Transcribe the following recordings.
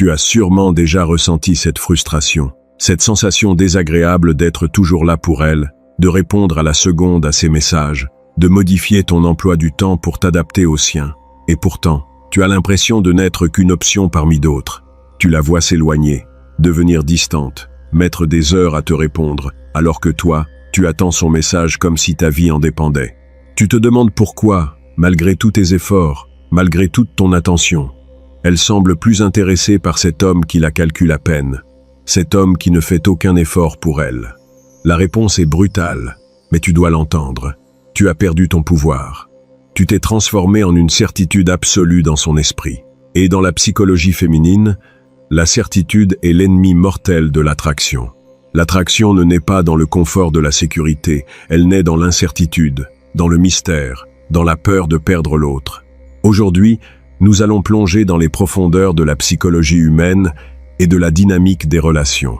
Tu as sûrement déjà ressenti cette frustration, cette sensation désagréable d'être toujours là pour elle, de répondre à la seconde à ses messages, de modifier ton emploi du temps pour t'adapter au sien. Et pourtant, tu as l'impression de n'être qu'une option parmi d'autres. Tu la vois s'éloigner, devenir distante, mettre des heures à te répondre, alors que toi, tu attends son message comme si ta vie en dépendait. Tu te demandes pourquoi, malgré tous tes efforts, malgré toute ton attention, elle semble plus intéressée par cet homme qui la calcule à peine, cet homme qui ne fait aucun effort pour elle. La réponse est brutale, mais tu dois l'entendre. Tu as perdu ton pouvoir. Tu t'es transformé en une certitude absolue dans son esprit. Et dans la psychologie féminine, la certitude est l'ennemi mortel de l'attraction. L'attraction ne naît pas dans le confort de la sécurité, elle naît dans l'incertitude, dans le mystère, dans la peur de perdre l'autre. Aujourd'hui, nous allons plonger dans les profondeurs de la psychologie humaine et de la dynamique des relations.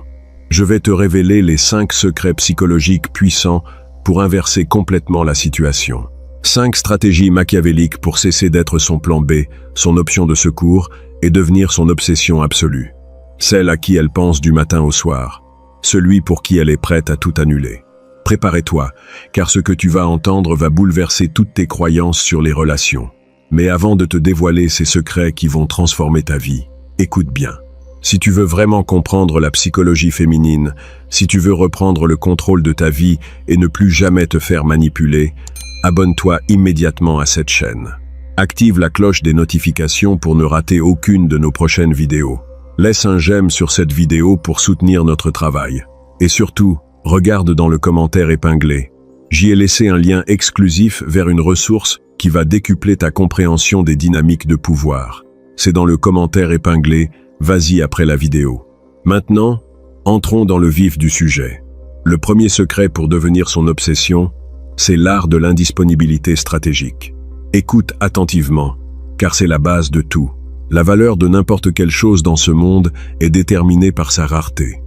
Je vais te révéler les 5 secrets psychologiques puissants pour inverser complètement la situation. 5 stratégies machiavéliques pour cesser d'être son plan B, son option de secours, et devenir son obsession absolue. Celle à qui elle pense du matin au soir. Celui pour qui elle est prête à tout annuler. Prépare-toi, car ce que tu vas entendre va bouleverser toutes tes croyances sur les relations. Mais avant de te dévoiler ces secrets qui vont transformer ta vie, écoute bien. Si tu veux vraiment comprendre la psychologie féminine, si tu veux reprendre le contrôle de ta vie et ne plus jamais te faire manipuler, abonne-toi immédiatement à cette chaîne. Active la cloche des notifications pour ne rater aucune de nos prochaines vidéos. Laisse un j'aime sur cette vidéo pour soutenir notre travail. Et surtout, regarde dans le commentaire épinglé. J'y ai laissé un lien exclusif vers une ressource qui va décupler ta compréhension des dynamiques de pouvoir. C'est dans le commentaire épinglé. Vas-y après la vidéo. Maintenant, entrons dans le vif du sujet. Le premier secret pour devenir son obsession, c'est l'art de l'indisponibilité stratégique. Écoute attentivement, car c'est la base de tout. La valeur de n'importe quelle chose dans ce monde est déterminée par sa rareté.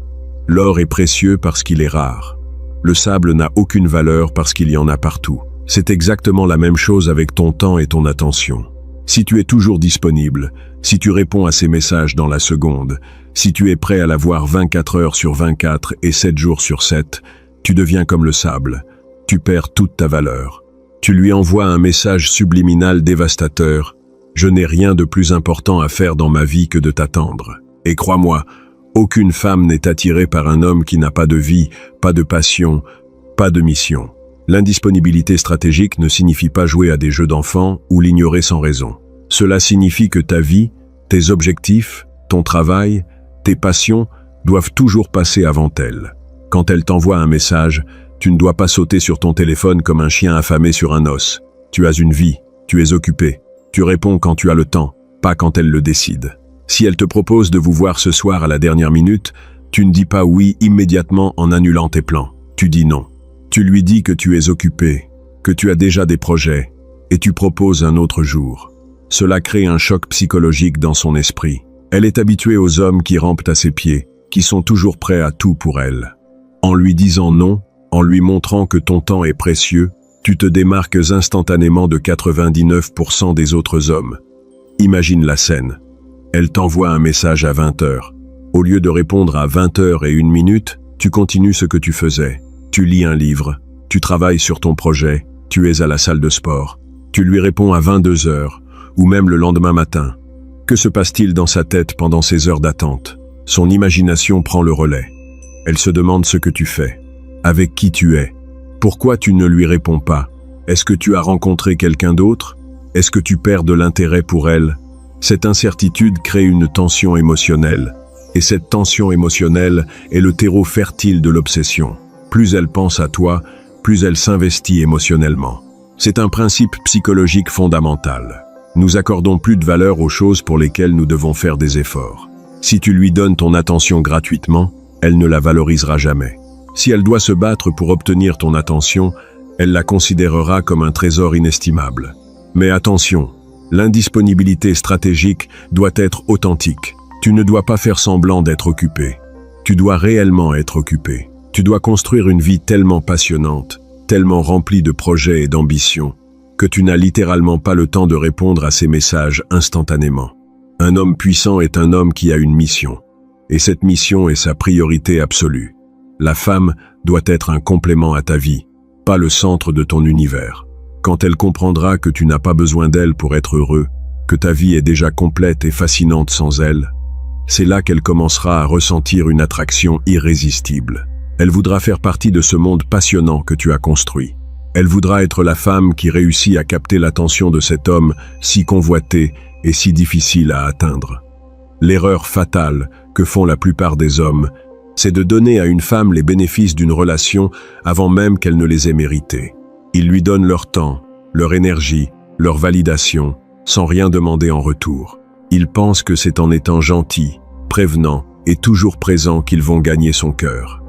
L'or est précieux parce qu'il est rare. Le sable n'a aucune valeur parce qu'il y en a partout. C'est exactement la même chose avec ton temps et ton attention. Si tu es toujours disponible, si tu réponds à ses messages dans la seconde, si tu es prêt à la voir 24 heures sur 24 et 7 jours sur 7, tu deviens comme le sable. Tu perds toute ta valeur. Tu lui envoies un message subliminal dévastateur. Je n'ai rien de plus important à faire dans ma vie que de t'attendre. Et crois-moi, aucune femme n'est attirée par un homme qui n'a pas de vie, pas de passion, pas de mission. L'indisponibilité stratégique ne signifie pas jouer à des jeux d'enfants ou l'ignorer sans raison. Cela signifie que ta vie, tes objectifs, ton travail, tes passions doivent toujours passer avant elle. Quand elle t'envoie un message, tu ne dois pas sauter sur ton téléphone comme un chien affamé sur un os. Tu as une vie, tu es occupé. Tu réponds quand tu as le temps, pas quand elle le décide. Si elle te propose de vous voir ce soir à la dernière minute, tu ne dis pas oui immédiatement en annulant tes plans. Tu dis non. Tu lui dis que tu es occupé, que tu as déjà des projets, et tu proposes un autre jour. Cela crée un choc psychologique dans son esprit. Elle est habituée aux hommes qui rampent à ses pieds, qui sont toujours prêts à tout pour elle. En lui disant non, en lui montrant que ton temps est précieux, tu te démarques instantanément de 99% des autres hommes. Imagine la scène. Elle t'envoie un message à 20h. Au lieu de répondre à 20h01, tu continues ce que tu faisais. Tu lis un livre, tu travailles sur ton projet, tu es à la salle de sport. Tu lui réponds à 22h, ou même le lendemain matin. Que se passe-t-il dans sa tête pendant ces heures d'attente? Son imagination prend le relais. Elle se demande ce que tu fais, avec qui tu es. Pourquoi tu ne lui réponds pas? Est-ce que tu as rencontré quelqu'un d'autre? Est-ce que tu perds de l'intérêt pour elle? Cette incertitude crée une tension émotionnelle. Et cette tension émotionnelle est le terreau fertile de l'obsession. Plus elle pense à toi, plus elle s'investit émotionnellement. C'est un principe psychologique fondamental. Nous accordons plus de valeur aux choses pour lesquelles nous devons faire des efforts. Si tu lui donnes ton attention gratuitement, elle ne la valorisera jamais. Si elle doit se battre pour obtenir ton attention, elle la considérera comme un trésor inestimable. Mais attention, l'indisponibilité stratégique doit être authentique. Tu ne dois pas faire semblant d'être occupé. Tu dois réellement être occupé. Tu dois construire une vie tellement passionnante, tellement remplie de projets et d'ambitions, que tu n'as littéralement pas le temps de répondre à ces messages instantanément. Un homme puissant est un homme qui a une mission. Et cette mission est sa priorité absolue. La femme doit être un complément à ta vie, pas le centre de ton univers. Quand elle comprendra que tu n'as pas besoin d'elle pour être heureux, que ta vie est déjà complète et fascinante sans elle, c'est là qu'elle commencera à ressentir une attraction irrésistible. Elle voudra faire partie de ce monde passionnant que tu as construit. Elle voudra être la femme qui réussit à capter l'attention de cet homme si convoité et si difficile à atteindre. L'erreur fatale que font la plupart des hommes, c'est de donner à une femme les bénéfices d'une relation avant même qu'elle ne les ait mérités. Ils lui donnent leur temps, leur énergie, leur validation, sans rien demander en retour. Ils pensent que c'est en étant gentils, prévenants et toujours présents qu'ils vont gagner son cœur.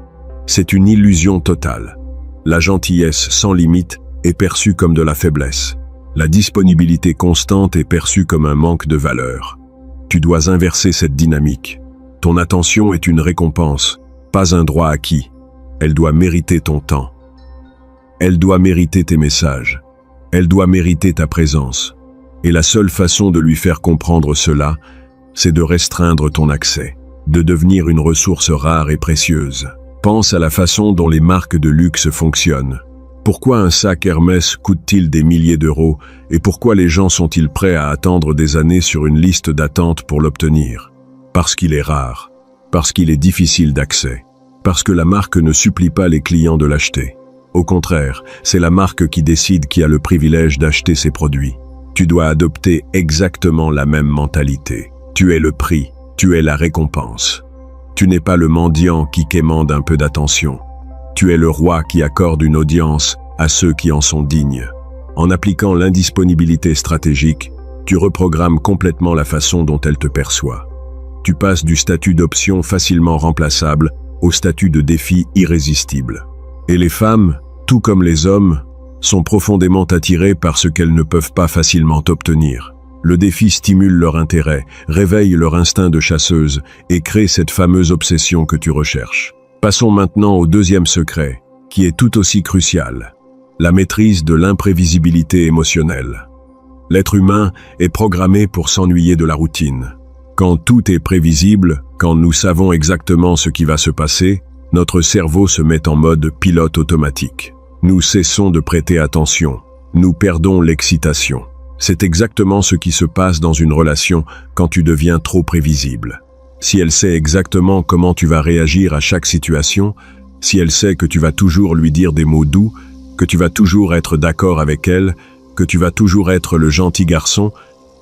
C'est une illusion totale. La gentillesse sans limite est perçue comme de la faiblesse. La disponibilité constante est perçue comme un manque de valeur. Tu dois inverser cette dynamique. Ton attention est une récompense, pas un droit acquis. Elle doit mériter ton temps. Elle doit mériter tes messages. Elle doit mériter ta présence. Et la seule façon de lui faire comprendre cela, c'est de restreindre ton accès, de devenir une ressource rare et précieuse. Pense à la façon dont les marques de luxe fonctionnent. Pourquoi un sac Hermès coûte-t-il des milliers d'euros et pourquoi les gens sont-ils prêts à attendre des années sur une liste d'attente pour l'obtenir? Parce qu'il est rare, parce qu'il est difficile d'accès, parce que la marque ne supplie pas les clients de l'acheter. Au contraire, c'est la marque qui décide qui a le privilège d'acheter ses produits. Tu dois adopter exactement la même mentalité. Tu es le prix, tu es la récompense. Tu n'es pas le mendiant qui quémande un peu d'attention. Tu es le roi qui accorde une audience à ceux qui en sont dignes. En appliquant l'indisponibilité stratégique, tu reprogrammes complètement la façon dont elle te perçoit. Tu passes du statut d'option facilement remplaçable au statut de défi irrésistible. Et les femmes, tout comme les hommes, sont profondément attirées par ce qu'elles ne peuvent pas facilement obtenir. Le défi stimule leur intérêt, réveille leur instinct de chasseuse et crée cette fameuse obsession que tu recherches. Passons maintenant au deuxième secret, qui est tout aussi crucial, la maîtrise de l'imprévisibilité émotionnelle. L'être humain est programmé pour s'ennuyer de la routine. Quand tout est prévisible, quand nous savons exactement ce qui va se passer, notre cerveau se met en mode pilote automatique. Nous cessons de prêter attention, nous perdons l'excitation. C'est exactement ce qui se passe dans une relation quand tu deviens trop prévisible. Si elle sait exactement comment tu vas réagir à chaque situation, si elle sait que tu vas toujours lui dire des mots doux, que tu vas toujours être d'accord avec elle, que tu vas toujours être le gentil garçon,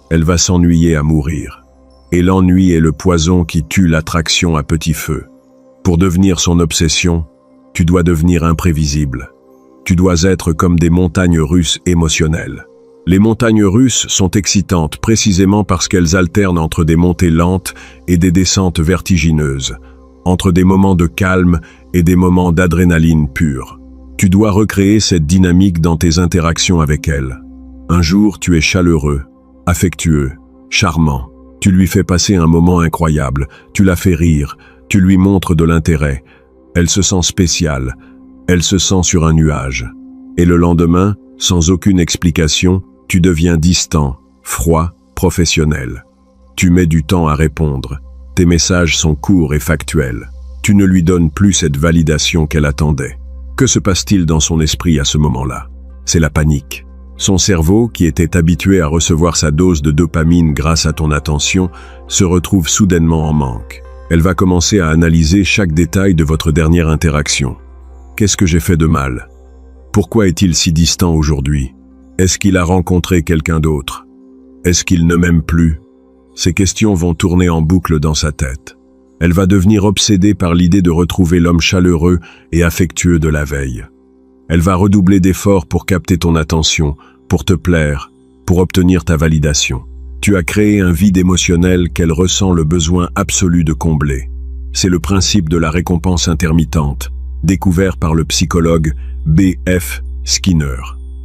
elle va s'ennuyer à mourir. Et l'ennui est le poison qui tue l'attraction à petit feu. Pour devenir son obsession, tu dois devenir imprévisible. Tu dois être comme des montagnes russes émotionnelles. Les montagnes russes sont excitantes précisément parce qu'elles alternent entre des montées lentes et des descentes vertigineuses, entre des moments de calme et des moments d'adrénaline pure. Tu dois recréer cette dynamique dans tes interactions avec elle. Un jour, tu es chaleureux, affectueux, charmant. Tu lui fais passer un moment incroyable, tu la fais rire, tu lui montres de l'intérêt. Elle se sent spéciale, elle se sent sur un nuage. Et le lendemain, sans aucune explication, tu deviens distant, froid, professionnel. Tu mets du temps à répondre. Tes messages sont courts et factuels. Tu ne lui donnes plus cette validation qu'elle attendait. Que se passe-t-il dans son esprit à ce moment-là? C'est la panique. Son cerveau, qui était habitué à recevoir sa dose de dopamine grâce à ton attention, se retrouve soudainement en manque. Elle va commencer à analyser chaque détail de votre dernière interaction. Qu'est-ce que j'ai fait de mal? Pourquoi est-il si distant aujourd'hui? Est-ce qu'il a rencontré quelqu'un d'autre? Est-ce qu'il ne m'aime plus? Ces questions vont tourner en boucle dans sa tête. Elle va devenir obsédée par l'idée de retrouver l'homme chaleureux et affectueux de la veille. Elle va redoubler d'efforts pour capter ton attention, pour te plaire, pour obtenir ta validation. Tu as créé un vide émotionnel qu'elle ressent le besoin absolu de combler. C'est le principe de la récompense intermittente, découvert par le psychologue B.F. Skinner.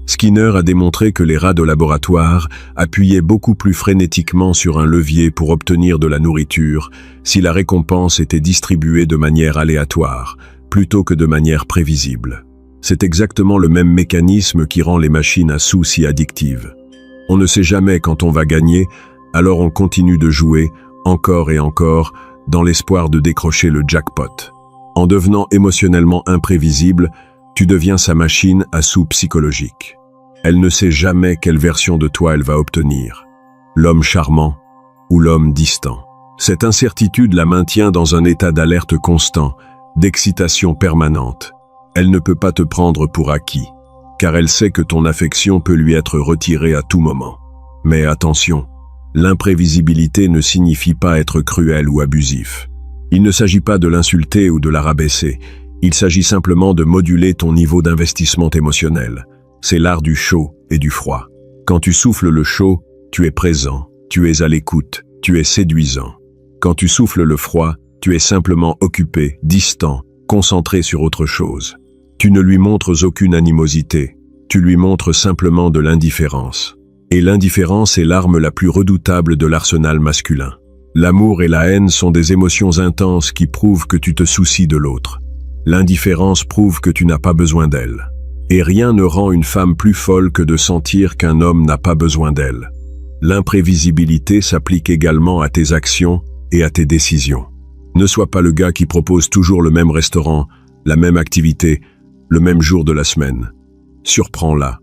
Skinner a démontré que les rats de laboratoire appuyaient beaucoup plus frénétiquement sur un levier pour obtenir de la nourriture si la récompense était distribuée de manière aléatoire, plutôt que de manière prévisible. C'est exactement le même mécanisme qui rend les machines à sous si addictives. On ne sait jamais quand on va gagner, Alors on continue de jouer, encore et encore, dans l'espoir de décrocher le jackpot. En devenant émotionnellement imprévisible, tu deviens sa machine à sous psychologique. Elle ne sait jamais quelle version de toi elle va obtenir. L'homme charmant ou l'homme distant. Cette incertitude la maintient dans un état d'alerte constant, d'excitation permanente. Elle ne peut pas te prendre pour acquis, car elle sait que ton affection peut lui être retirée à tout moment. Mais attention, l'imprévisibilité ne signifie pas être cruel ou abusif. Il ne s'agit pas de l'insulter ou de la rabaisser, il s'agit simplement de moduler ton niveau d'investissement émotionnel. C'est l'art du chaud et du froid. Quand tu souffles le chaud, tu es présent, tu es à l'écoute, tu es séduisant. Quand tu souffles le froid, tu es simplement occupé, distant, concentré sur autre chose. Tu ne lui montres aucune animosité, tu lui montres simplement de l'indifférence. Et l'indifférence est l'arme la plus redoutable de l'arsenal masculin. L'amour et la haine sont des émotions intenses qui prouvent que tu te soucies de l'autre. L'indifférence prouve que tu n'as pas besoin d'elle. Et rien ne rend une femme plus folle que de sentir qu'un homme n'a pas besoin d'elle. L'imprévisibilité s'applique également à tes actions et à tes décisions. Ne sois pas le gars qui propose toujours le même restaurant, la même activité, le même jour de la semaine. Surprends-la,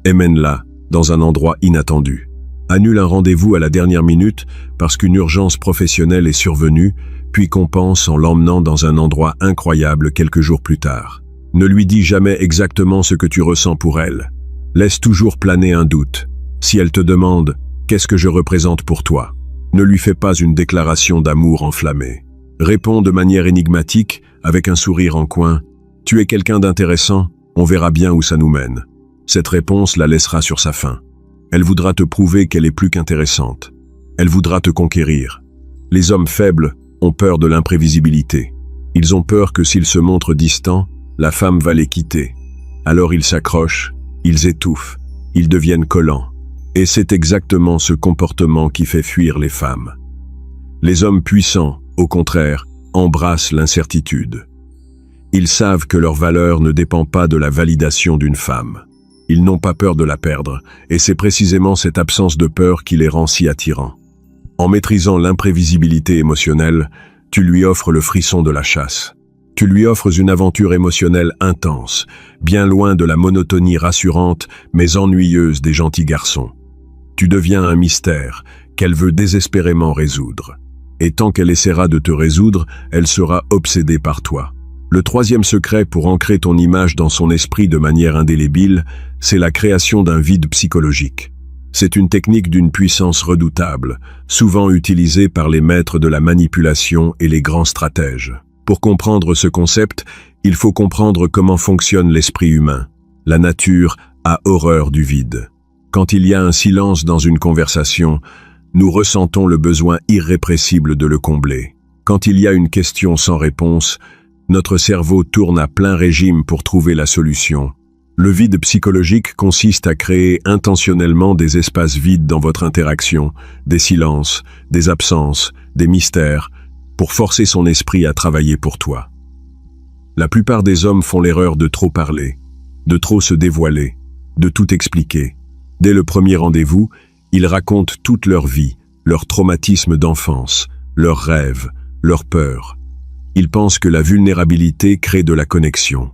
emmène-la dans un endroit inattendu. Annule un rendez-vous à la dernière minute parce qu'une urgence professionnelle est survenue, puis compense en l'emmenant dans un endroit incroyable quelques jours plus tard. Ne lui dis jamais exactement ce que tu ressens pour elle. Laisse toujours planer un doute. Si elle te demande « Qu'est-ce que je représente pour toi ?», ne lui fais pas une déclaration d'amour enflammée. Réponds de manière énigmatique, avec un sourire en coin « Tu es quelqu'un d'intéressant, on verra bien où ça nous mène ». Cette réponse la laissera sur sa faim. Elle voudra te prouver qu'elle est plus qu'intéressante. Elle voudra te conquérir. Les hommes faibles ont peur de l'imprévisibilité. Ils ont peur que s'ils se montrent distants, la femme va les quitter. Alors ils s'accrochent, ils étouffent, ils deviennent collants. Et c'est exactement ce comportement qui fait fuir les femmes. Les hommes puissants, au contraire, embrassent l'incertitude. Ils savent que leur valeur ne dépend pas de la validation d'une femme. Ils n'ont pas peur de la perdre, et c'est précisément cette absence de peur qui les rend si attirants. En maîtrisant l'imprévisibilité émotionnelle, tu lui offres le frisson de la chasse. Tu lui offres une aventure émotionnelle intense, bien loin de la monotonie rassurante mais ennuyeuse des gentils garçons. Tu deviens un mystère qu'elle veut désespérément résoudre. Et tant qu'elle essaiera de te résoudre, elle sera obsédée par toi. Le troisième secret pour ancrer ton image dans son esprit de manière indélébile, c'est la création d'un vide psychologique. C'est une technique d'une puissance redoutable, souvent utilisée par les maîtres de la manipulation et les grands stratèges. Pour comprendre ce concept, il faut comprendre comment fonctionne l'esprit humain. La nature a horreur du vide. Quand il y a un silence dans une conversation, nous ressentons le besoin irrépressible de le combler. Quand il y a une question sans réponse, notre cerveau tourne à plein régime pour trouver la solution. Le vide psychologique consiste à créer intentionnellement des espaces vides dans votre interaction, des silences, des absences, des mystères, pour forcer son esprit à travailler pour toi. La plupart des hommes font l'erreur de trop parler, de trop se dévoiler, de tout expliquer. Dès le premier rendez-vous, ils racontent toute leur vie, leurs traumatismes d'enfance, leurs rêves, leurs peurs. Ils pensent que la vulnérabilité crée de la connexion.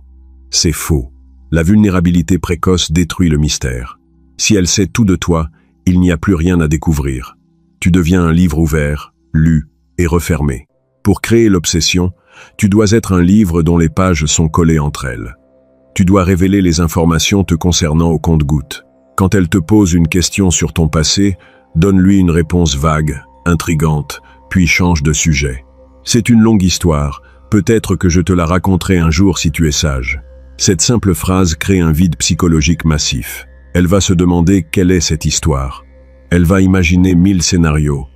C'est faux. La vulnérabilité précoce détruit le mystère. Si elle sait tout de toi, il n'y a plus rien à découvrir. Tu deviens un livre ouvert, lu et refermé. Pour créer l'obsession, tu dois être un livre dont les pages sont collées entre elles. Tu dois révéler les informations te concernant au compte-gouttes. Quand elle te pose une question sur ton passé, donne-lui une réponse vague, intrigante, puis change de sujet. C'est une longue histoire, peut-être que je te la raconterai un jour si tu es sage. Cette simple phrase crée un vide psychologique massif. Elle va se demander quelle est cette histoire. Elle va imaginer 1000 scénarios.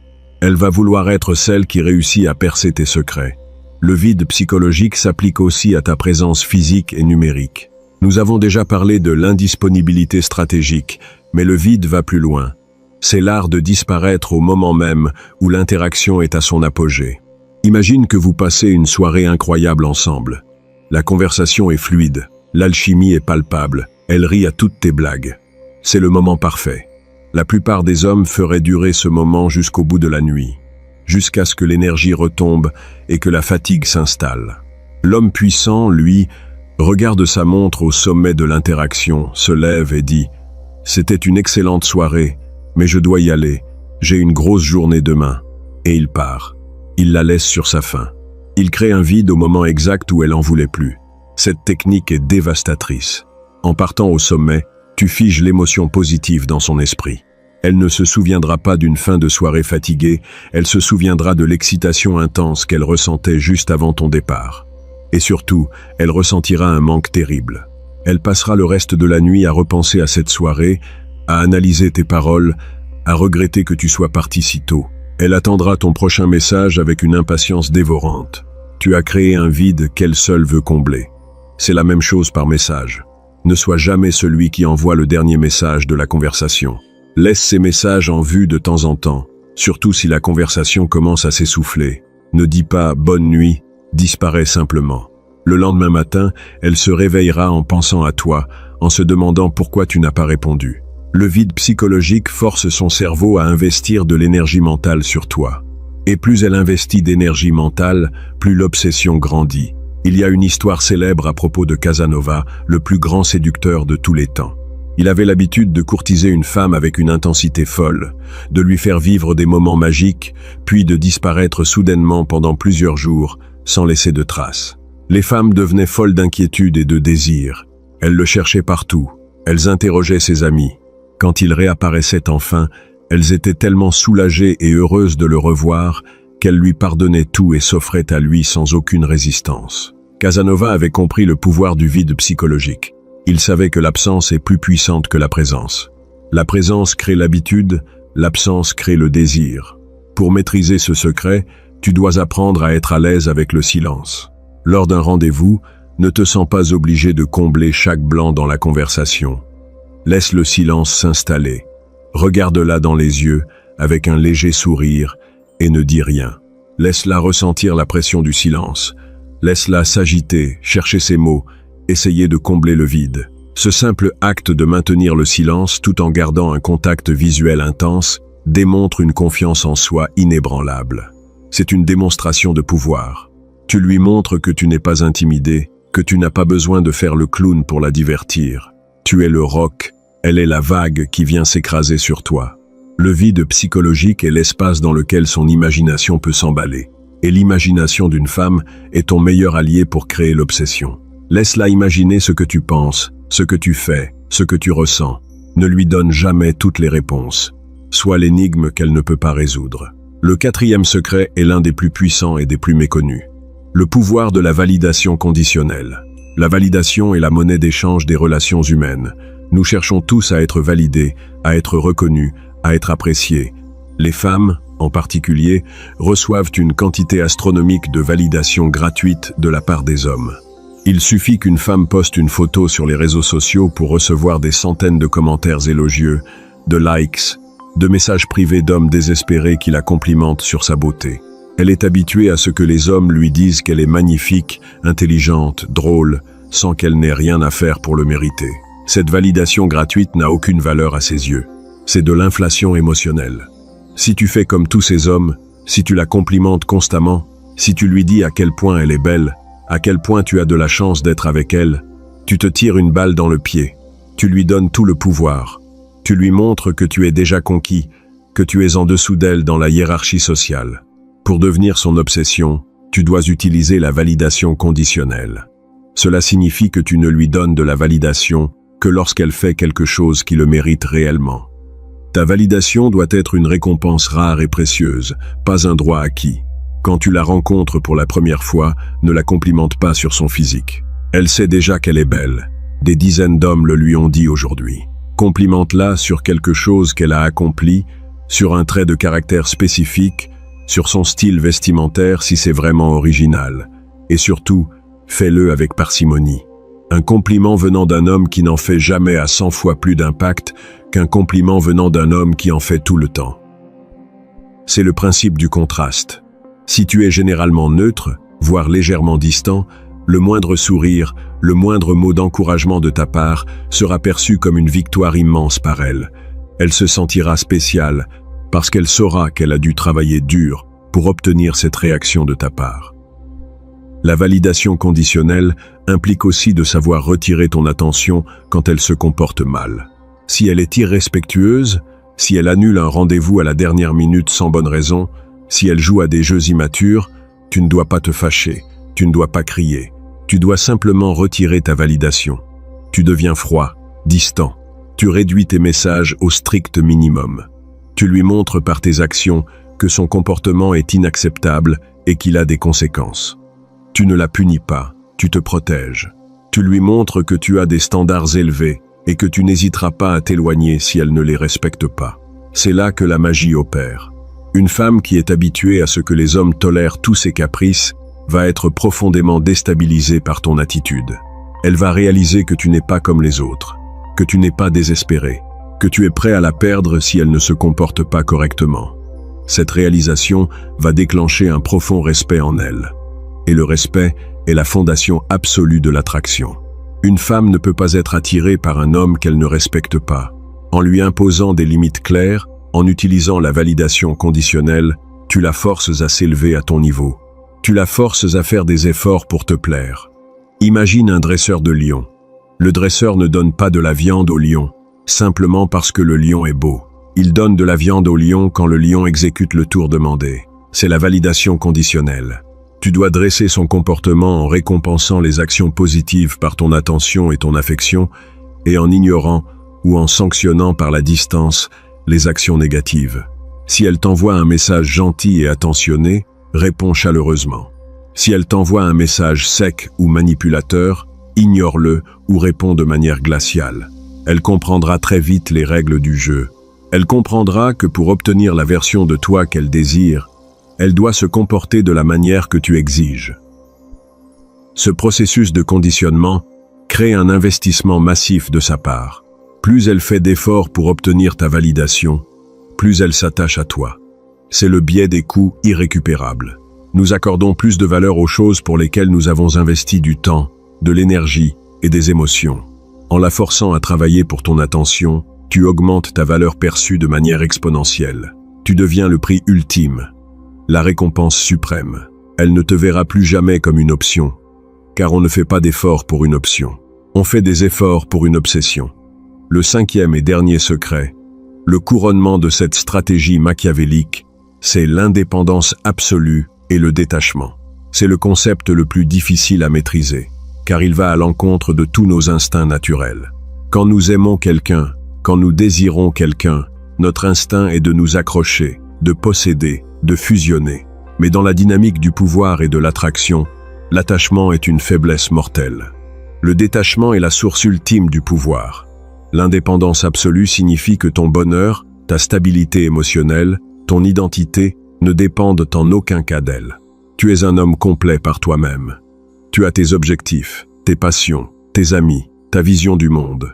Elle va vouloir être celle qui réussit à percer tes secrets. Le vide psychologique s'applique aussi à ta présence physique et numérique. Nous avons déjà parlé de l'indisponibilité stratégique, mais le vide va plus loin. C'est l'art de disparaître au moment même où l'interaction est à son apogée. Imagine que vous passez une soirée incroyable ensemble. La conversation est fluide, l'alchimie est palpable, elle rit à toutes tes blagues. C'est le moment parfait. La plupart des hommes feraient durer ce moment jusqu'au bout de la nuit, jusqu'à ce que l'énergie retombe et que la fatigue s'installe. L'homme puissant, lui, regarde sa montre au sommet de l'interaction, se lève et dit « C'était une excellente soirée, mais je dois y aller, j'ai une grosse journée demain. » Et il part. Il la laisse sur sa faim. Il crée un vide au moment exact où elle en voulait plus. Cette technique est dévastatrice. En partant au sommet, tu figes l'émotion positive dans son esprit. Elle ne se souviendra pas d'une fin de soirée fatiguée, elle se souviendra de l'excitation intense qu'elle ressentait juste avant ton départ. Et surtout, elle ressentira un manque terrible. Elle passera le reste de la nuit à repenser à cette soirée, à analyser tes paroles, à regretter que tu sois parti si tôt. Elle attendra ton prochain message avec une impatience dévorante. Tu as créé un vide qu'elle seule veut combler. C'est la même chose par message. Ne sois jamais celui qui envoie le dernier message de la conversation. Laisse ces messages en vue de temps en temps, surtout si la conversation commence à s'essouffler. Ne dis pas « bonne nuit », disparaît simplement. Le lendemain matin, elle se réveillera en pensant à toi, en se demandant pourquoi tu n'as pas répondu. Le vide psychologique force son cerveau à investir de l'énergie mentale sur toi. Et plus elle investit d'énergie mentale, plus l'obsession grandit. Il y a une histoire célèbre à propos de Casanova, le plus grand séducteur de tous les temps. Il avait l'habitude de courtiser une femme avec une intensité folle, de lui faire vivre des moments magiques, puis de disparaître soudainement pendant plusieurs jours, sans laisser de traces. Les femmes devenaient folles d'inquiétude et de désir. Elles le cherchaient partout. Elles interrogeaient ses amis. Quand il réapparaissait enfin, elles étaient tellement soulagées et heureuses de le revoir qu'elles lui pardonnaient tout et s'offraient à lui sans aucune résistance. Casanova avait compris le pouvoir du vide psychologique. Il savait que l'absence est plus puissante que la présence. La présence crée l'habitude, l'absence crée le désir. Pour maîtriser ce secret, tu dois apprendre à être à l'aise avec le silence. Lors d'un rendez-vous, ne te sens pas obligé de combler chaque blanc dans la conversation. Laisse le silence s'installer. Regarde-la dans les yeux, avec un léger sourire, et ne dis rien. Laisse-la ressentir la pression du silence. Laisse-la s'agiter, chercher ses mots, essayer de combler le vide. Ce simple acte de maintenir le silence tout en gardant un contact visuel intense démontre une confiance en soi inébranlable. C'est une démonstration de pouvoir. Tu lui montres que tu n'es pas intimidé, que tu n'as pas besoin de faire le clown pour la divertir. Tu es le roc, elle est la vague qui vient s'écraser sur toi. Le vide psychologique est l'espace dans lequel son imagination peut s'emballer. Et l'imagination d'une femme est ton meilleur allié pour créer l'obsession. Laisse-la imaginer ce que tu penses, ce que tu fais, ce que tu ressens. Ne lui donne jamais toutes les réponses. Sois l'énigme qu'elle ne peut pas résoudre. Le quatrième secret est l'un des plus puissants et des plus méconnus. Le pouvoir de la validation conditionnelle. La validation est la monnaie d'échange des relations humaines. Nous cherchons tous à être validés, à être reconnus, à être appréciés. Les femmes, en particulier, reçoivent une quantité astronomique de validation gratuite de la part des hommes. Il suffit qu'une femme poste une photo sur les réseaux sociaux pour recevoir des centaines de commentaires élogieux, de likes, de messages privés d'hommes désespérés qui la complimentent sur sa beauté. Elle est habituée à ce que les hommes lui disent qu'elle est magnifique, intelligente, drôle, sans qu'elle n'ait rien à faire pour le mériter. Cette validation gratuite n'a aucune valeur à ses yeux. C'est de l'inflation émotionnelle. Si tu fais comme tous ces hommes, si tu la complimentes constamment, si tu lui dis à quel point elle est belle, à quel point tu as de la chance d'être avec elle, tu te tires une balle dans le pied. Tu lui donnes tout le pouvoir. Tu lui montres que tu es déjà conquis, que tu es en dessous d'elle dans la hiérarchie sociale. Pour devenir son obsession, tu dois utiliser la validation conditionnelle. Cela signifie que tu ne lui donnes de la validation que lorsqu'elle fait quelque chose qui le mérite réellement. Ta validation doit être une récompense rare et précieuse, pas un droit acquis. Quand tu la rencontres pour la première fois, ne la complimente pas sur son physique. Elle sait déjà qu'elle est belle. Des dizaines d'hommes le lui ont dit aujourd'hui. Complimente-la sur quelque chose qu'elle a accompli, sur un trait de caractère spécifique, sur son style vestimentaire si c'est vraiment original. Et surtout, fais-le avec parcimonie. Un compliment venant d'un homme qui n'en fait jamais a 100 fois plus d'impact qu'un compliment venant d'un homme qui en fait tout le temps. C'est le principe du contraste. Si tu es généralement neutre, voire légèrement distant, le moindre sourire, le moindre mot d'encouragement de ta part sera perçu comme une victoire immense par elle. Elle se sentira spéciale parce qu'elle saura qu'elle a dû travailler dur pour obtenir cette réaction de ta part. La validation conditionnelle implique aussi de savoir retirer ton attention quand elle se comporte mal. Si elle est irrespectueuse, si elle annule un rendez-vous à la dernière minute sans bonne raison, si elle joue à des jeux immatures, tu ne dois pas te fâcher, tu ne dois pas crier, tu dois simplement retirer ta validation. Tu deviens froid, distant, tu réduis tes messages au strict minimum. Tu lui montres par tes actions que son comportement est inacceptable et qu'il a des conséquences. Tu ne la punis pas, tu te protèges. Tu lui montres que tu as des standards élevés et que tu n'hésiteras pas à t'éloigner si elle ne les respecte pas. C'est là que la magie opère. Une femme qui est habituée à ce que les hommes tolèrent tous ses caprices va être profondément déstabilisée par ton attitude. Elle va réaliser que tu n'es pas comme les autres, que tu n'es pas désespéré, que tu es prêt à la perdre si elle ne se comporte pas correctement. Cette réalisation va déclencher un profond respect en elle. Et le respect est la fondation absolue de l'attraction. Une femme ne peut pas être attirée par un homme qu'elle ne respecte pas. En lui imposant des limites claires, en utilisant la validation conditionnelle, tu la forces à s'élever à ton niveau. Tu la forces à faire des efforts pour te plaire. Imagine un dresseur de lions. Le dresseur ne donne pas de la viande au lion, simplement parce que le lion est beau. Il donne de la viande au lion quand le lion exécute le tour demandé. C'est la validation conditionnelle. Tu dois dresser son comportement en récompensant les actions positives par ton attention et ton affection, et en ignorant ou en sanctionnant par la distance les actions négatives. Si elle t'envoie un message gentil et attentionné, réponds chaleureusement. Si elle t'envoie un message sec ou manipulateur, ignore-le ou réponds de manière glaciale. Elle comprendra très vite les règles du jeu. Elle comprendra que pour obtenir la version de toi qu'elle désire, elle doit se comporter de la manière que tu exiges. Ce processus de conditionnement crée un investissement massif de sa part. Plus elle fait d'efforts pour obtenir ta validation, plus elle s'attache à toi. C'est le biais des coûts irrécupérables. Nous accordons plus de valeur aux choses pour lesquelles nous avons investi du temps, de l'énergie et des émotions. En la forçant à travailler pour ton attention, tu augmentes ta valeur perçue de manière exponentielle. Tu deviens le prix ultime, la récompense suprême. Elle ne te verra plus jamais comme une option, car on ne fait pas d'efforts pour une option. On fait des efforts pour une obsession. Le cinquième et dernier secret, le couronnement de cette stratégie machiavélique, c'est l'indépendance absolue et le détachement. C'est le concept le plus difficile à maîtriser, car il va à l'encontre de tous nos instincts naturels. Quand nous aimons quelqu'un, quand nous désirons quelqu'un, notre instinct est de nous accrocher, de posséder, de fusionner. Mais dans la dynamique du pouvoir et de l'attraction, l'attachement est une faiblesse mortelle. Le détachement est la source ultime du pouvoir. L'indépendance absolue signifie que ton bonheur, ta stabilité émotionnelle, ton identité ne dépendent en aucun cas d'elle. Tu es un homme complet par toi-même. Tu as tes objectifs, tes passions, tes amis, ta vision du monde.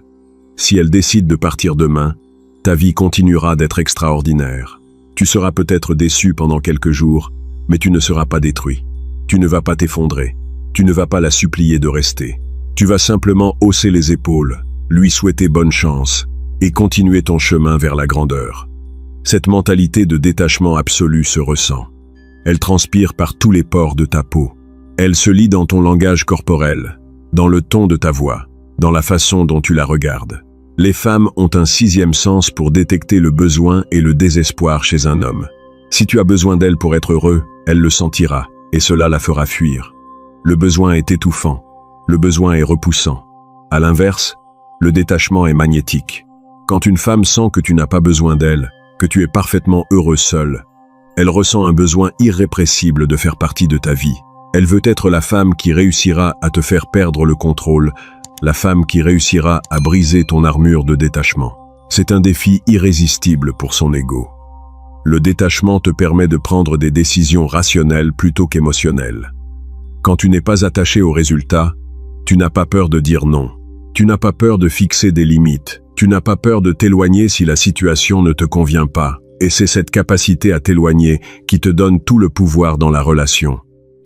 Si elle décide de partir demain, ta vie continuera d'être extraordinaire. Tu seras peut-être déçu pendant quelques jours, mais tu ne seras pas détruit. Tu ne vas pas t'effondrer. Tu ne vas pas la supplier de rester. Tu vas simplement hausser les épaules, lui souhaiter bonne chance et continuer ton chemin vers la grandeur. Cette mentalité de détachement absolu se ressent. Elle transpire par tous les pores de ta peau. Elle se lit dans ton langage corporel, dans le ton de ta voix, dans la façon dont tu la regardes. Les femmes ont un sixième sens pour détecter le besoin et le désespoir chez un homme. Si tu as besoin d'elle pour être heureux, elle le sentira, et cela la fera fuir. Le besoin est étouffant, le besoin est repoussant. À l'inverse, le détachement est magnétique. Quand une femme sent que tu n'as pas besoin d'elle, que tu es parfaitement heureux seul, elle ressent un besoin irrépressible de faire partie de ta vie. Elle veut être la femme qui réussira à te faire perdre le contrôle, la femme qui réussira à briser ton armure de détachement. C'est un défi irrésistible pour son ego. Le détachement te permet de prendre des décisions rationnelles plutôt qu'émotionnelles. Quand tu n'es pas attaché au résultat, tu n'as pas peur de dire non. Tu n'as pas peur de fixer des limites. Tu n'as pas peur de t'éloigner si la situation ne te convient pas. Et c'est cette capacité à t'éloigner qui te donne tout le pouvoir dans la relation.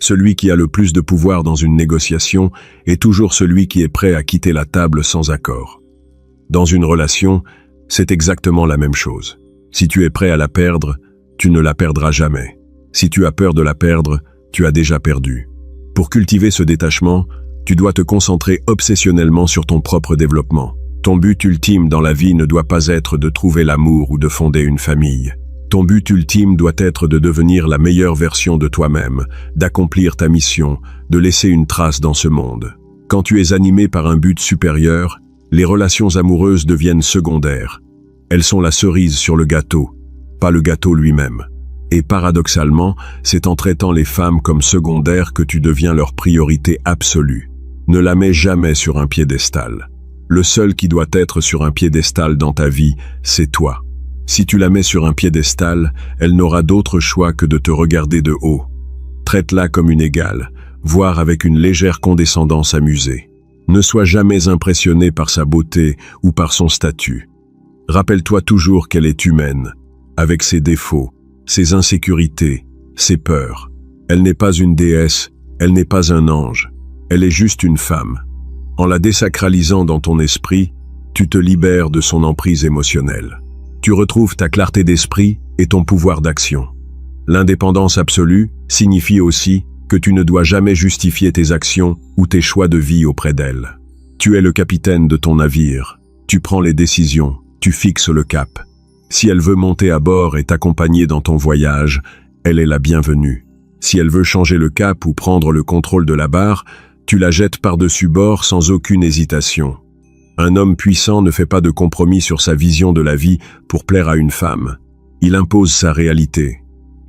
Celui qui a le plus de pouvoir dans une négociation est toujours celui qui est prêt à quitter la table sans accord. Dans une relation, C'est exactement la même chose. Si tu es prêt à la perdre, tu ne la perdras jamais. Si tu as peur de la perdre, tu as déjà perdu. Pour cultiver ce détachement, tu dois te concentrer obsessionnellement sur ton propre développement. Ton but ultime dans la vie ne doit pas être de trouver l'amour ou de fonder une famille. Ton but ultime doit être de devenir la meilleure version de toi-même, d'accomplir ta mission, de laisser une trace dans ce monde. Quand tu es animé par un but supérieur, les relations amoureuses deviennent secondaires. Elles sont la cerise sur le gâteau, pas le gâteau lui-même. Et paradoxalement, c'est en traitant les femmes comme secondaires que tu deviens leur priorité absolue. Ne la mets jamais sur un piédestal. Le seul qui doit être sur un piédestal dans ta vie, c'est toi. Si tu la mets sur un piédestal, elle n'aura d'autre choix que de te regarder de haut. Traite-la comme une égale, voire avec une légère condescendance amusée. Ne sois jamais impressionné par sa beauté ou par son statut. Rappelle-toi toujours qu'elle est humaine, avec ses défauts, ses insécurités, ses peurs. Elle n'est pas une déesse, elle n'est pas un ange, elle est juste une femme. En la désacralisant dans ton esprit, tu te libères de son emprise émotionnelle. Tu retrouves ta clarté d'esprit et ton pouvoir d'action. L'indépendance absolue signifie aussi que tu ne dois jamais justifier tes actions ou tes choix de vie auprès d'elle. Tu es le capitaine de ton navire, tu prends les décisions, tu fixes le cap. Si elle veut monter à bord et t'accompagner dans ton voyage, elle est la bienvenue. Si elle veut changer le cap ou prendre le contrôle de la barre, tu la jettes par-dessus bord sans aucune hésitation. Un homme puissant ne fait pas de compromis sur sa vision de la vie pour plaire à une femme. Il impose sa réalité.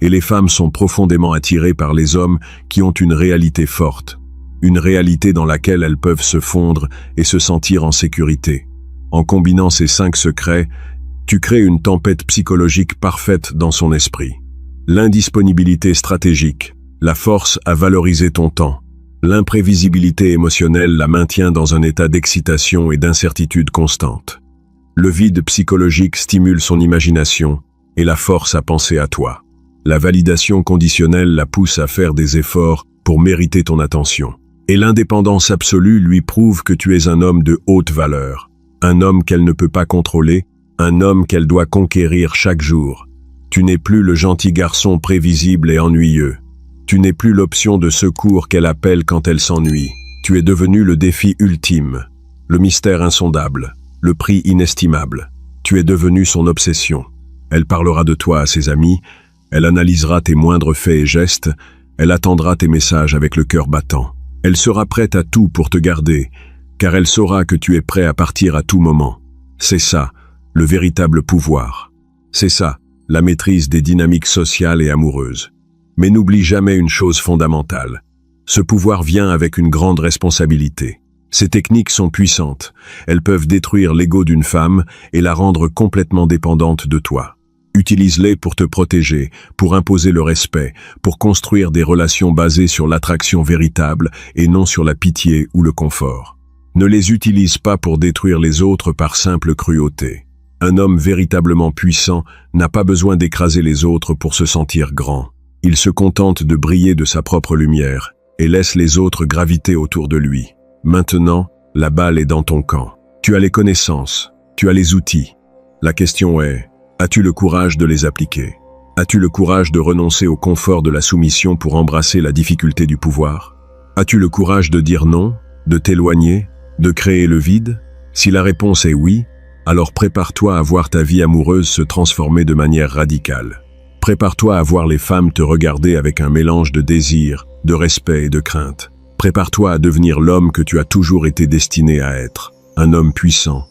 Et les femmes sont profondément attirées par les hommes qui ont une réalité forte. Une réalité dans laquelle elles peuvent se fondre et se sentir en sécurité. En combinant ces 5 secrets, tu crées une tempête psychologique parfaite dans son esprit. L'indisponibilité stratégique, la force à valoriser ton temps. L'imprévisibilité émotionnelle la maintient dans un état d'excitation et d'incertitude constante. Le vide psychologique stimule son imagination et la force à penser à toi. La validation conditionnelle la pousse à faire des efforts pour mériter ton attention. Et l'indépendance absolue lui prouve que tu es un homme de haute valeur, un homme qu'elle ne peut pas contrôler, un homme qu'elle doit conquérir chaque jour. Tu n'es plus le gentil garçon prévisible et ennuyeux. Tu n'es plus l'option de secours qu'elle appelle quand elle s'ennuie. Tu es devenu le défi ultime, le mystère insondable, le prix inestimable. Tu es devenu son obsession. Elle parlera de toi à ses amis, elle analysera tes moindres faits et gestes, elle attendra tes messages avec le cœur battant. Elle sera prête à tout pour te garder, car elle saura que tu es prêt à partir à tout moment. C'est ça, le véritable pouvoir. C'est ça, la maîtrise des dynamiques sociales et amoureuses. Mais n'oublie jamais une chose fondamentale. Ce pouvoir vient avec une grande responsabilité. Ces techniques sont puissantes. Elles peuvent détruire l'ego d'une femme et la rendre complètement dépendante de toi. Utilise-les pour te protéger, pour imposer le respect, pour construire des relations basées sur l'attraction véritable et non sur la pitié ou le confort. Ne les utilise pas pour détruire les autres par simple cruauté. Un homme véritablement puissant n'a pas besoin d'écraser les autres pour se sentir grand. Il se contente de briller de sa propre lumière et laisse les autres graviter autour de lui. Maintenant, la balle est dans ton camp. Tu as les connaissances, tu as les outils. La question est, as-tu le courage de les appliquer? As-tu le courage de renoncer au confort de la soumission pour embrasser la difficulté du pouvoir? As-tu le courage de dire non, de t'éloigner, de créer le vide? Si la réponse est oui, alors prépare-toi à voir ta vie amoureuse se transformer de manière radicale. Prépare-toi à voir les femmes te regarder avec un mélange de désir, de respect et de crainte. Prépare-toi à devenir l'homme que tu as toujours été destiné à être. Un homme puissant,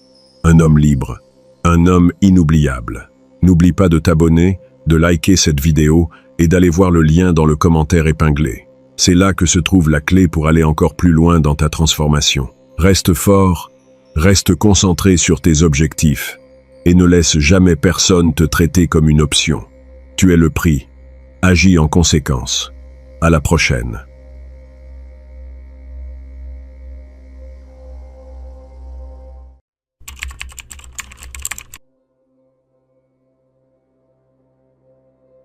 un homme libre, un homme inoubliable. N'oublie pas de t'abonner, de liker cette vidéo et d'aller voir le lien dans le commentaire épinglé. C'est là que se trouve la clé pour aller encore plus loin dans ta transformation. Reste fort, reste concentré sur tes objectifs et ne laisse jamais personne te traiter comme une option. Tu es le prix. Agis en conséquence. À la prochaine.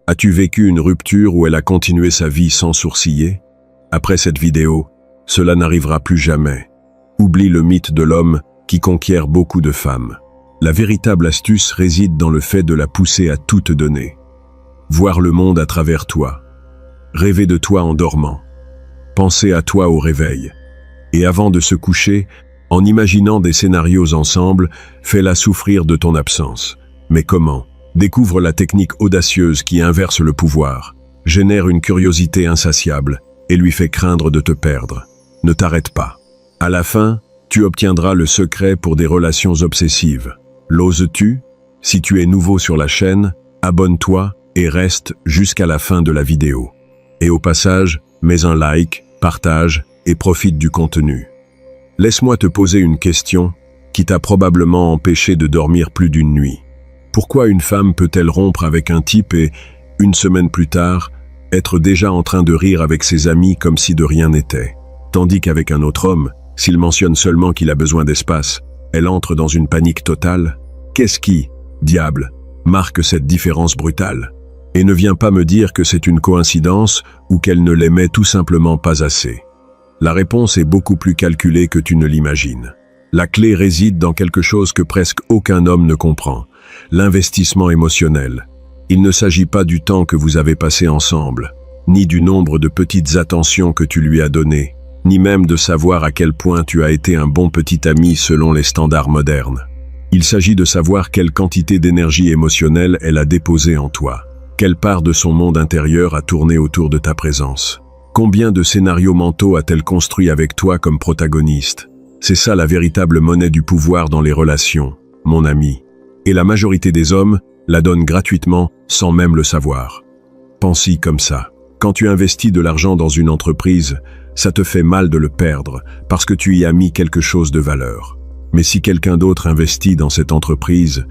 As-tu vécu une rupture où elle a continué sa vie sans sourciller? Après cette vidéo, cela n'arrivera plus jamais. Oublie le mythe de l'homme qui conquiert beaucoup de femmes. La véritable astuce réside dans le fait de la pousser à tout te donner. Voir le monde à travers toi. Rêver de toi en dormant. Penser à toi au réveil. Et avant de se coucher, en imaginant des scénarios ensemble, fais-la souffrir de ton absence. Mais comment? Découvre la technique audacieuse qui inverse le pouvoir, génère une curiosité insatiable et lui fait craindre de te perdre. Ne t'arrête pas. À la fin, tu obtiendras le secret pour des relations obsessives. L'oses-tu? Si tu es nouveau sur la chaîne, abonne-toi et reste jusqu'à la fin de la vidéo. Et au passage, mets un like, partage et profite du contenu. Laisse-moi te poser une question qui t'a probablement empêché de dormir plus d'une nuit. Pourquoi une femme peut-elle rompre avec un type et, une semaine plus tard, être déjà en train de rire avec ses amis comme si de rien n'était? Tandis qu'avec un autre homme, s'il mentionne seulement qu'il a besoin d'espace, elle entre dans une panique totale? Qu'est-ce qui, diable, marque cette différence brutale? Et ne viens pas me dire que c'est une coïncidence ou qu'elle ne l'aimait tout simplement pas assez. La réponse est beaucoup plus calculée que tu ne l'imagines. La clé réside dans quelque chose que presque aucun homme ne comprend, l'investissement émotionnel. Il ne s'agit pas du temps que vous avez passé ensemble, ni du nombre de petites attentions que tu lui as données, ni même de savoir à quel point tu as été un bon petit ami selon les standards modernes. Il s'agit de savoir quelle quantité d'énergie émotionnelle elle a déposée en toi, quelle part de son monde intérieur a tourné autour de ta présence. Combien de scénarios mentaux a-t-elle construit avec toi comme protagoniste? C'est ça la véritable monnaie du pouvoir dans les relations, mon ami. Et la majorité des hommes la donnent gratuitement sans même le savoir. Pense-y comme ça. Quand tu investis de l'argent dans une entreprise, ça te fait mal de le perdre parce que tu y as mis quelque chose de valeur. Mais si quelqu'un d'autre investit dans cette entreprise,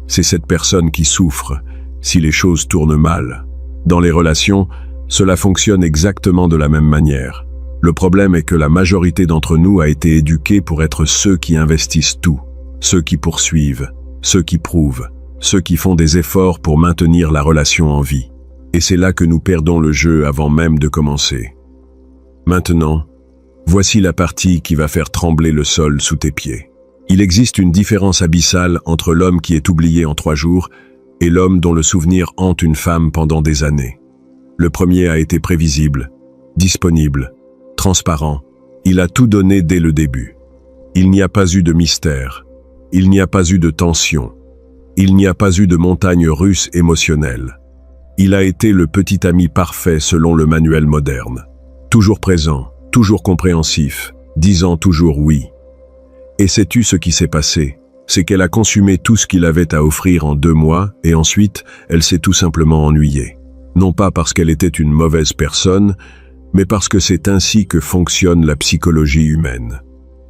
c'est cette personne qui souffre si les choses tournent mal. Dans les relations, cela fonctionne exactement de la même manière. Le problème est que la majorité d'entre nous a été éduquée pour être ceux qui investissent tout, ceux qui poursuivent, ceux qui prouvent, ceux qui font des efforts pour maintenir la relation en vie. Et c'est là que nous perdons le jeu avant même de commencer. Maintenant, voici la partie qui va faire trembler le sol sous tes pieds. Il existe une différence abyssale entre l'homme qui est oublié en 3 jours et l'homme dont le souvenir hante une femme pendant des années. Le premier a été prévisible, disponible, transparent. Il a tout donné dès le début. Il n'y a pas eu de mystère. Il n'y a pas eu de tension. Il n'y a pas eu de montagne russe émotionnelle. Il a été le petit ami parfait selon le manuel moderne. Toujours présent, toujours compréhensif, disant toujours oui. Et sais-tu ce qui s'est passé? C'est qu'elle a consumé tout ce qu'il avait à offrir en 2 mois et ensuite, elle s'est tout simplement ennuyée. Non pas parce qu'elle était une mauvaise personne, mais parce que c'est ainsi que fonctionne la psychologie humaine.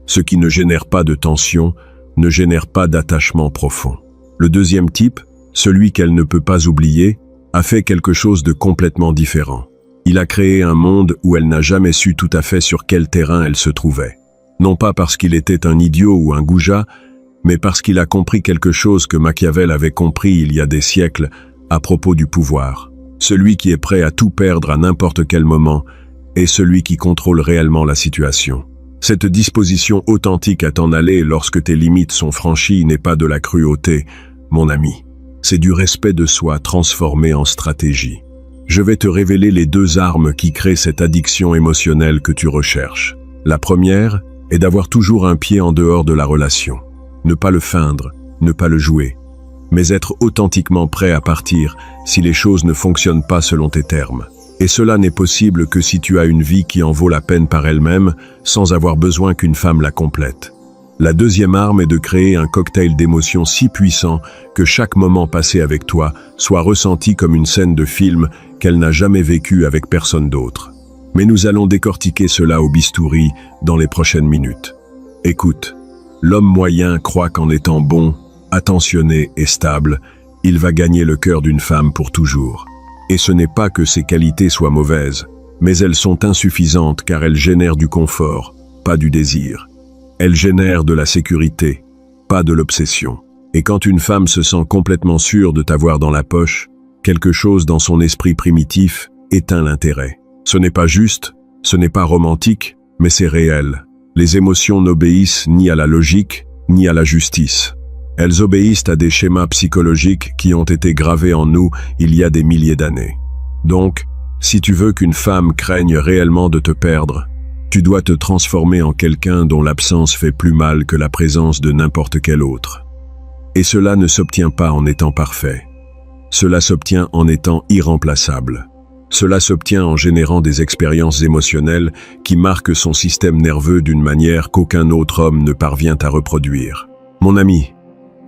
Ce qui ne génère pas de tension, ne génère pas d'attachement profond. Le deuxième type, celui qu'elle ne peut pas oublier, a fait quelque chose de complètement différent. Il a créé un monde où elle n'a jamais su tout à fait sur quel terrain elle se trouvait. Non pas parce qu'il était un idiot ou un goujat, mais parce qu'il a compris quelque chose que Machiavel avait compris il y a des siècles à propos du pouvoir. Celui qui est prêt à tout perdre à n'importe quel moment est celui qui contrôle réellement la situation. Cette disposition authentique à t'en aller lorsque tes limites sont franchies n'est pas de la cruauté, mon ami. C'est du respect de soi transformé en stratégie. Je vais te révéler les 2 armes qui créent cette addiction émotionnelle que tu recherches. La première est d'avoir toujours un pied en dehors de la relation. Ne pas le feindre, ne pas le jouer, mais être authentiquement prêt à partir si les choses ne fonctionnent pas selon tes termes. Et cela n'est possible que si tu as une vie qui en vaut la peine par elle-même, sans avoir besoin qu'une femme la complète. La deuxième arme est de créer un cocktail d'émotions si puissant que chaque moment passé avec toi soit ressenti comme une scène de film qu'elle n'a jamais vécue avec personne d'autre. Mais nous allons décortiquer cela au bistouri dans les prochaines minutes. Écoute, l'homme moyen croit qu'en étant bon, attentionné et stable, il va gagner le cœur d'une femme pour toujours. Et ce n'est pas que ses qualités soient mauvaises, mais elles sont insuffisantes car elles génèrent du confort, pas du désir. Elles génèrent de la sécurité, pas de l'obsession. Et quand une femme se sent complètement sûre de t'avoir dans la poche, quelque chose dans son esprit primitif éteint l'intérêt. Ce n'est pas juste, ce n'est pas romantique, mais c'est réel. Les émotions n'obéissent ni à la logique, ni à la justice. Elles obéissent à des schémas psychologiques qui ont été gravés en nous il y a des milliers d'années. Donc, si tu veux qu'une femme craigne réellement de te perdre, tu dois te transformer en quelqu'un dont l'absence fait plus mal que la présence de n'importe quel autre. Et cela ne s'obtient pas en étant parfait. Cela s'obtient en étant irremplaçable. Cela s'obtient en générant des expériences émotionnelles qui marquent son système nerveux d'une manière qu'aucun autre homme ne parvient à reproduire. Mon ami,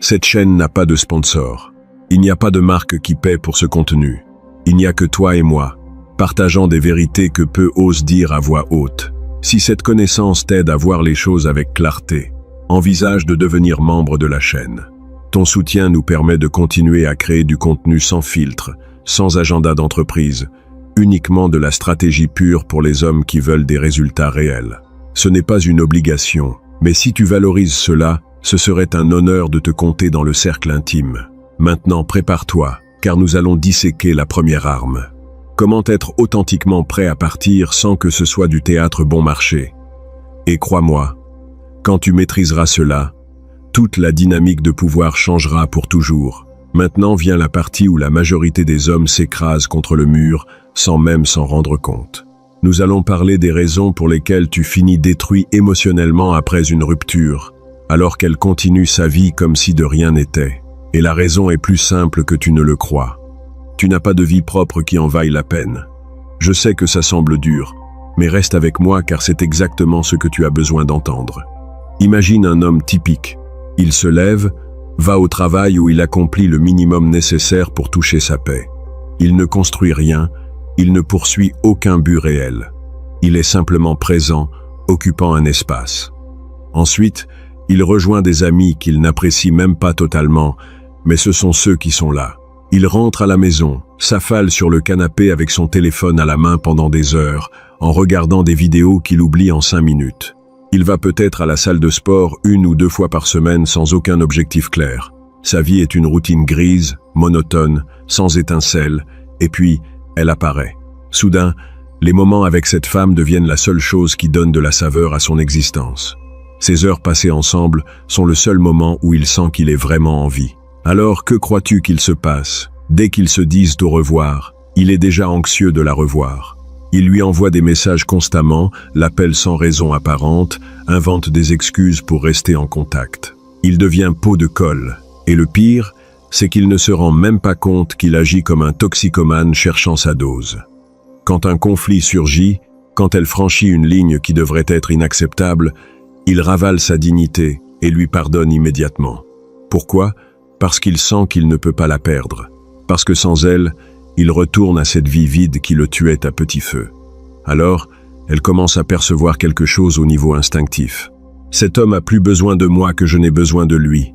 cette chaîne n'a pas de sponsor. Il n'y a pas de marque qui paie pour ce contenu. Il n'y a que toi et moi, partageant des vérités que peu osent dire à voix haute. Si cette connaissance t'aide à voir les choses avec clarté, envisage de devenir membre de la chaîne. Ton soutien nous permet de continuer à créer du contenu sans filtre, sans agenda d'entreprise, uniquement de la stratégie pure pour les hommes qui veulent des résultats réels. Ce n'est pas une obligation, mais si tu valorises cela, ce serait un honneur de te compter dans le cercle intime. Maintenant, prépare-toi, car nous allons disséquer la première arme. Comment être authentiquement prêt à partir sans que ce soit du théâtre bon marché? Et crois-moi, quand tu maîtriseras cela, toute la dynamique de pouvoir changera pour toujours. Maintenant vient la partie où la majorité des hommes s'écrasent contre le mur sans même s'en rendre compte. Nous allons parler des raisons pour lesquelles tu finis détruit émotionnellement après une rupture, alors qu'elle continue sa vie comme si de rien n'était. Et la raison est plus simple que tu ne le crois. Tu n'as pas de vie propre qui en vaille la peine. Je sais que ça semble dur, mais reste avec moi car c'est exactement ce que tu as besoin d'entendre. Imagine un homme typique. Il se lève, va au travail où il accomplit le minimum nécessaire pour toucher sa paix. Il ne construit rien, il ne poursuit aucun but réel. Il est simplement présent, occupant un espace. Ensuite, il rejoint des amis qu'il n'apprécie même pas totalement, mais ce sont ceux qui sont là. Il rentre à la maison, s'affale sur le canapé avec son téléphone à la main pendant des heures, en regardant des vidéos qu'il oublie en 5 minutes. Il va peut-être à la salle de sport 1 ou 2 fois par semaine sans aucun objectif clair. Sa vie est une routine grise, monotone, sans étincelle, et puis, elle apparaît. Soudain, les moments avec cette femme deviennent la seule chose qui donne de la saveur à son existence. Ces heures passées ensemble sont le seul moment où il sent qu'il est vraiment en vie. Alors, que crois-tu qu'il se passe? Dès qu'ils se disent au revoir, il est déjà anxieux de la revoir. Il lui envoie des messages constamment, l'appelle sans raison apparente, invente des excuses pour rester en contact. Il devient peau de colle. Et le pire, c'est qu'il ne se rend même pas compte qu'il agit comme un toxicomane cherchant sa dose. Quand un conflit surgit, quand elle franchit une ligne qui devrait être inacceptable, il ravale sa dignité et lui pardonne immédiatement. Pourquoi? Parce qu'il sent qu'il ne peut pas la perdre. Parce que sans elle, il retourne à cette vie vide qui le tuait à petit feu. Alors, elle commence à percevoir quelque chose au niveau instinctif. Cet homme a plus besoin de moi que je n'ai besoin de lui.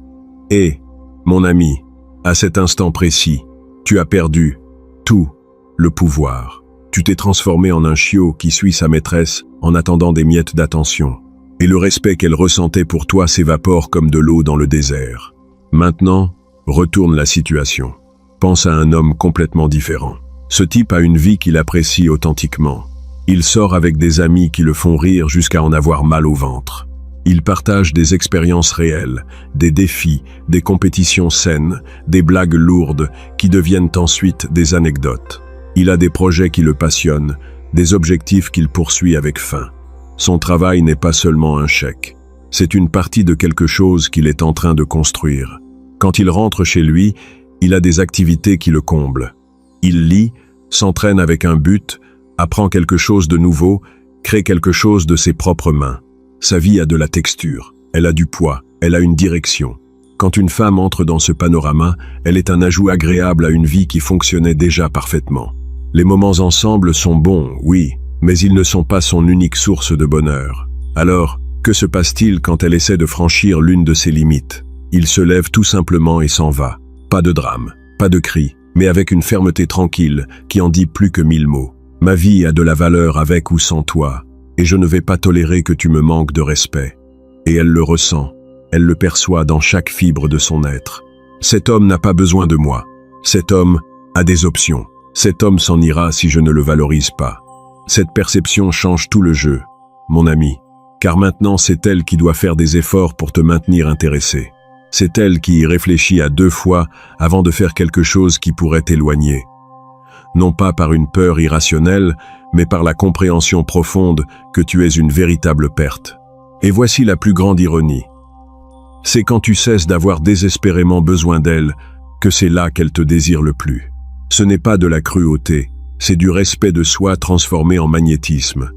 Et, mon ami, à cet instant précis, tu as perdu tout le pouvoir. Tu t'es transformé en un chiot qui suit sa maîtresse en attendant des miettes d'attention. Et le respect qu'elle ressentait pour toi s'évapore comme de l'eau dans le désert. Maintenant, retourne la situation. Pense à un homme complètement différent. Ce type a une vie qu'il apprécie authentiquement. Il sort avec des amis qui le font rire jusqu'à en avoir mal au ventre. Il partage des expériences réelles, des défis, des compétitions saines, des blagues lourdes qui deviennent ensuite des anecdotes. Il a des projets qui le passionnent, des objectifs qu'il poursuit avec faim. Son travail n'est pas seulement un chèque. C'est une partie de quelque chose qu'il est en train de construire. Quand il rentre chez lui, il a des activités qui le comblent. Il lit, s'entraîne avec un but, apprend quelque chose de nouveau, crée quelque chose de ses propres mains. Sa vie a de la texture, elle a du poids, elle a une direction. Quand une femme entre dans ce panorama, elle est un ajout agréable à une vie qui fonctionnait déjà parfaitement. Les moments ensemble sont bons, oui, mais ils ne sont pas son unique source de bonheur. Alors, que se passe-t-il quand elle essaie de franchir l'une de ses limites? Il se lève tout simplement et s'en va. Pas de drame, pas de cri, mais avec une fermeté tranquille qui en dit plus que 1000 mots. Ma vie a de la valeur avec ou sans toi, et je ne vais pas tolérer que tu me manques de respect. Et elle le ressent, elle le perçoit dans chaque fibre de son être. Cet homme n'a pas besoin de moi. Cet homme a des options. Cet homme s'en ira si je ne le valorise pas. Cette perception change tout le jeu, mon ami, car maintenant c'est elle qui doit faire des efforts pour te maintenir intéressé. C'est elle qui y réfléchit à 2 fois avant de faire quelque chose qui pourrait t'éloigner. Non pas par une peur irrationnelle, mais par la compréhension profonde que tu es une véritable perte. Et voici la plus grande ironie. C'est quand tu cesses d'avoir désespérément besoin d'elle que c'est là qu'elle te désire le plus. Ce n'est pas de la cruauté, c'est du respect de soi transformé en magnétisme.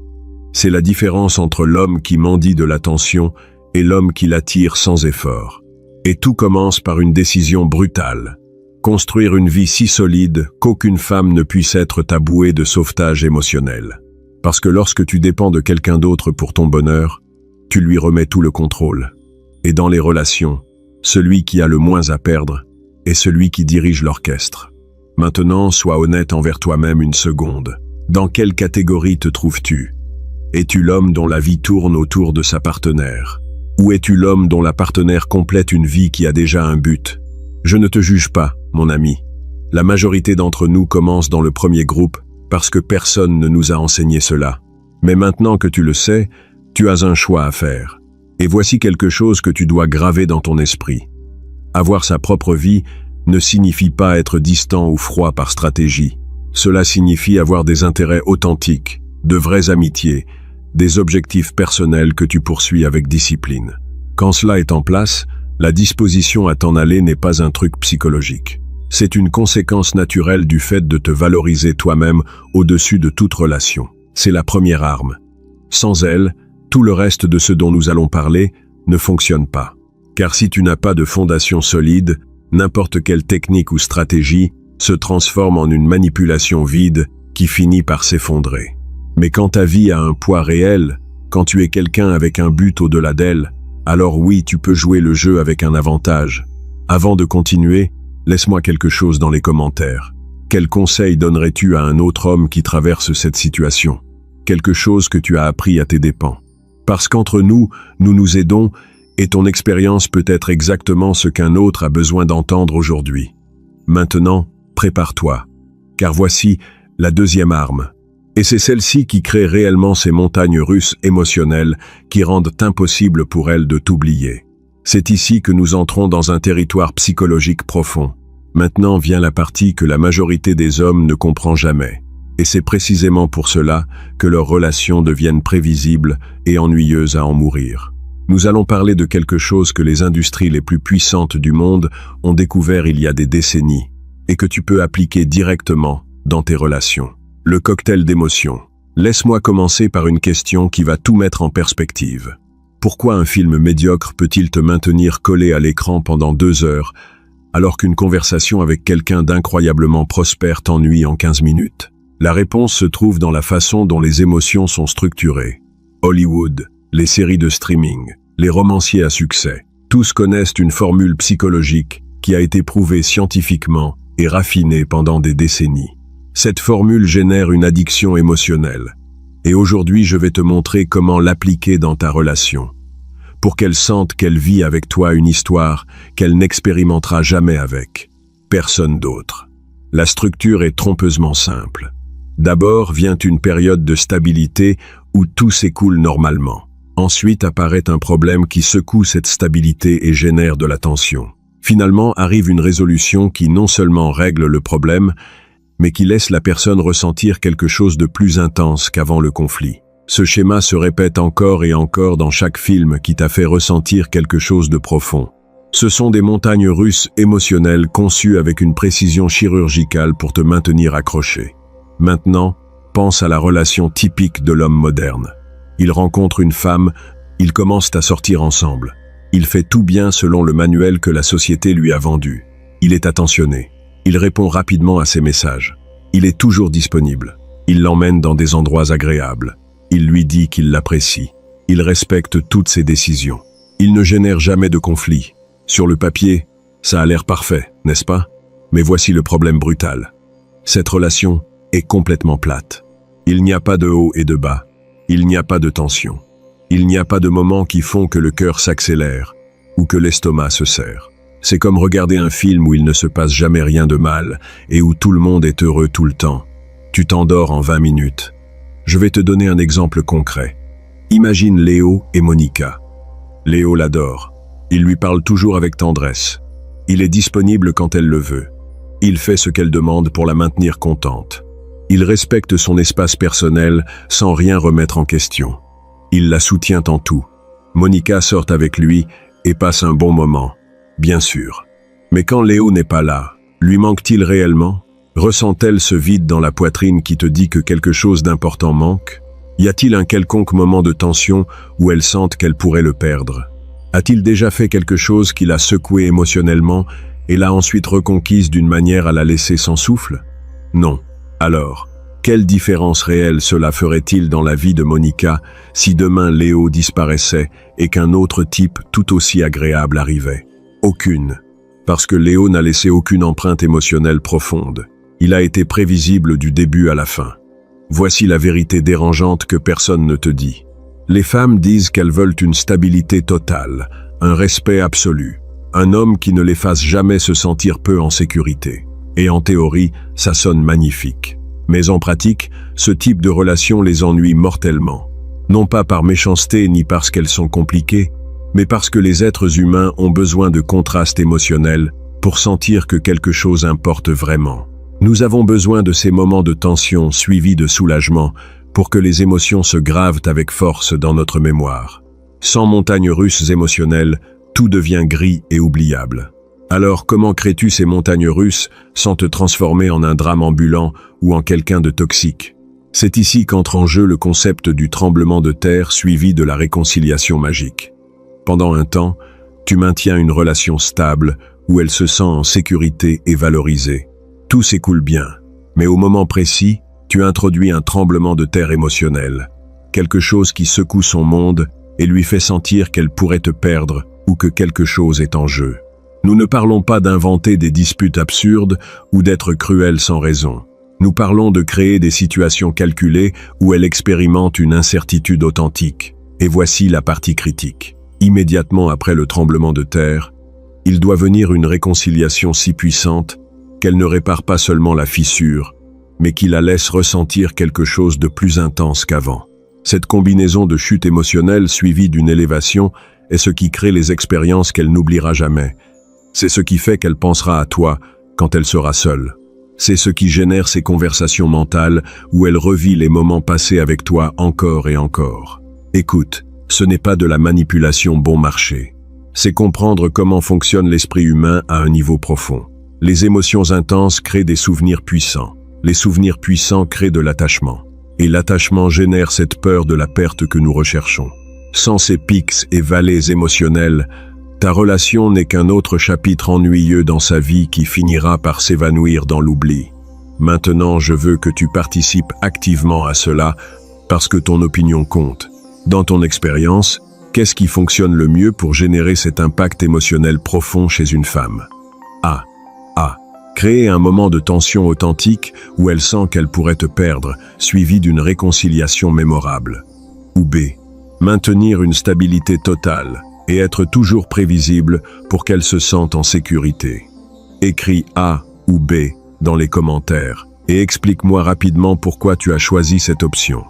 C'est la différence entre l'homme qui mendie de l'attention et l'homme qui l'attire sans effort. Et tout commence par une décision brutale. Construire une vie si solide qu'aucune femme ne puisse être ta bouée de sauvetage émotionnel. Parce que lorsque tu dépends de quelqu'un d'autre pour ton bonheur, tu lui remets tout le contrôle. Et dans les relations, celui qui a le moins à perdre est celui qui dirige l'orchestre. Maintenant, sois honnête envers toi-même une seconde. Dans quelle catégorie te trouves-tu? Es-tu l'homme dont la vie tourne autour de sa partenaire? Ou es-tu l'homme dont la partenaire complète une vie qui a déjà un but? Je ne te juge pas, mon ami. La majorité d'entre nous commence dans le premier groupe parce que personne ne nous a enseigné cela. Mais maintenant que tu le sais, tu as un choix à faire. Et voici quelque chose que tu dois graver dans ton esprit. Avoir sa propre vie ne signifie pas être distant ou froid par stratégie. Cela signifie avoir des intérêts authentiques, de vraies amitiés, des objectifs personnels que tu poursuis avec discipline. Quand cela est en place, la disposition à t'en aller n'est pas un truc psychologique. C'est une conséquence naturelle du fait de te valoriser toi-même au-dessus de toute relation. C'est la première arme. Sans elle, tout le reste de ce dont nous allons parler ne fonctionne pas. Car si tu n'as pas de fondation solide, n'importe quelle technique ou stratégie se transforme en une manipulation vide qui finit par s'effondrer. Mais quand ta vie a un poids réel, quand tu es quelqu'un avec un but au-delà d'elle, alors oui, tu peux jouer le jeu avec un avantage. Avant de continuer, laisse-moi quelque chose dans les commentaires. Quel conseil donnerais-tu à un autre homme qui traverse cette situation? Quelque chose que tu as appris à tes dépens. Parce qu'entre nous, nous nous aidons, et ton expérience peut être exactement ce qu'un autre a besoin d'entendre aujourd'hui. Maintenant, prépare-toi, car voici la deuxième arme. Et c'est celle-ci qui crée réellement ces montagnes russes émotionnelles qui rendent impossible pour elle de t'oublier. C'est ici que nous entrons dans un territoire psychologique profond. Maintenant vient la partie que la majorité des hommes ne comprend jamais. Et c'est précisément pour cela que leurs relations deviennent prévisibles et ennuyeuses à en mourir. Nous allons parler de quelque chose que les industries les plus puissantes du monde ont découvert il y a des décennies et que tu peux appliquer directement dans tes relations. Le cocktail d'émotions. Laisse-moi commencer par une question qui va tout mettre en perspective. Pourquoi un film médiocre peut-il te maintenir collé à l'écran pendant 2 heures alors qu'une conversation avec quelqu'un d'incroyablement prospère t'ennuie en 15 minutes? La réponse se trouve dans la façon dont les émotions sont structurées. Hollywood, les séries de streaming, les romanciers à succès, tous connaissent une formule psychologique qui a été prouvée scientifiquement et raffinée pendant des décennies. Cette formule génère une addiction émotionnelle. Et aujourd'hui, je vais te montrer comment l'appliquer dans ta relation, pour qu'elle sente qu'elle vit avec toi une histoire qu'elle n'expérimentera jamais avec personne d'autre. La structure est trompeusement simple. D'abord vient une période de stabilité où tout s'écoule normalement. Ensuite apparaît un problème qui secoue cette stabilité et génère de la tension. Finalement arrive une résolution qui non seulement règle le problème, mais qui laisse la personne ressentir quelque chose de plus intense qu'avant le conflit. Ce schéma se répète encore et encore dans chaque film qui t'a fait ressentir quelque chose de profond. Ce sont des montagnes russes émotionnelles conçues avec une précision chirurgicale pour te maintenir accroché. Maintenant, pense à la relation typique de l'homme moderne. Il rencontre une femme, ils commencent à sortir ensemble. Il fait tout bien selon le manuel que la société lui a vendu. Il est attentionné. Il répond rapidement à ses messages. Il est toujours disponible. Il l'emmène dans des endroits agréables. Il lui dit qu'il l'apprécie. Il respecte toutes ses décisions. Il ne génère jamais de conflit. Sur le papier, ça a l'air parfait, n'est-ce pas? Mais voici le problème brutal. Cette relation est complètement plate. Il n'y a pas de haut et de bas. Il n'y a pas de tension. Il n'y a pas de moments qui font que le cœur s'accélère ou que l'estomac se serre. C'est comme regarder un film où il ne se passe jamais rien de mal et où tout le monde est heureux tout le temps. Tu t'endors en 20 minutes. Je vais te donner un exemple concret. Imagine Léo et Monica. Léo l'adore. Il lui parle toujours avec tendresse. Il est disponible quand elle le veut. Il fait ce qu'elle demande pour la maintenir contente. Il respecte son espace personnel sans rien remettre en question. Il la soutient en tout. Monica sort avec lui et passe un bon moment, bien sûr. Mais quand Léo n'est pas là, lui manque-t-il réellement? Ressent-elle ce vide dans la poitrine qui te dit que quelque chose d'important manque? Y a-t-il un quelconque moment de tension où elle sente qu'elle pourrait le perdre? A-t-il déjà fait quelque chose qui l'a secouée émotionnellement et l'a ensuite reconquise d'une manière à la laisser sans souffle? Non. Alors, quelle différence réelle cela ferait-il dans la vie de Monica si demain Léo disparaissait et qu'un autre type tout aussi agréable arrivait? Aucune. Parce que Léo n'a laissé aucune empreinte émotionnelle profonde. Il a été prévisible du début à la fin. Voici la vérité dérangeante que personne ne te dit. Les femmes disent qu'elles veulent une stabilité totale, un respect absolu, un homme qui ne les fasse jamais se sentir peu en sécurité. Et en théorie, ça sonne magnifique. Mais en pratique, ce type de relation les ennuie mortellement. Non pas par méchanceté ni parce qu'elles sont compliquées, mais parce que les êtres humains ont besoin de contrastes émotionnels pour sentir que quelque chose importe vraiment. Nous avons besoin de ces moments de tension suivis de soulagement pour que les émotions se gravent avec force dans notre mémoire. Sans montagnes russes émotionnelles, tout devient gris et oubliable. Alors comment crées-tu ces montagnes russes sans te transformer en un drame ambulant ou en quelqu'un de toxique? C'est ici qu'entre en jeu le concept du tremblement de terre suivi de la réconciliation magique. Pendant un temps, tu maintiens une relation stable où elle se sent en sécurité et valorisée. Tout s'écoule bien, mais au moment précis, tu introduis un tremblement de terre émotionnel, quelque chose qui secoue son monde et lui fait sentir qu'elle pourrait te perdre ou que quelque chose est en jeu. Nous ne parlons pas d'inventer des disputes absurdes ou d'être cruels sans raison. Nous parlons de créer des situations calculées où elle expérimente une incertitude authentique. Et voici la partie critique. Immédiatement après le tremblement de terre, il doit venir une réconciliation si puissante qu'elle ne répare pas seulement la fissure, mais qui la laisse ressentir quelque chose de plus intense qu'avant. Cette combinaison de chute émotionnelle suivie d'une élévation est ce qui crée les expériences qu'elle n'oubliera jamais. C'est ce qui fait qu'elle pensera à toi quand elle sera seule. C'est ce qui génère ces conversations mentales où elle revit les moments passés avec toi encore et encore. Écoute, ce n'est pas de la manipulation bon marché. C'est comprendre comment fonctionne l'esprit humain à un niveau profond. Les émotions intenses créent des souvenirs puissants. Les souvenirs puissants créent de l'attachement. Et l'attachement génère cette peur de la perte que nous recherchons. Sans ces pics et vallées émotionnelles, ta relation n'est qu'un autre chapitre ennuyeux dans sa vie qui finira par s'évanouir dans l'oubli. Maintenant, je veux que tu participes activement à cela parce que ton opinion compte. Dans ton expérience, qu'est-ce qui fonctionne le mieux pour générer cet impact émotionnel profond chez une femme? A. Créer un moment de tension authentique où elle sent qu'elle pourrait te perdre, suivi d'une réconciliation mémorable. Ou B. Maintenir une stabilité totale et être toujours prévisible pour qu'elle se sente en sécurité. Écris A ou B dans les commentaires et explique-moi rapidement pourquoi tu as choisi cette option.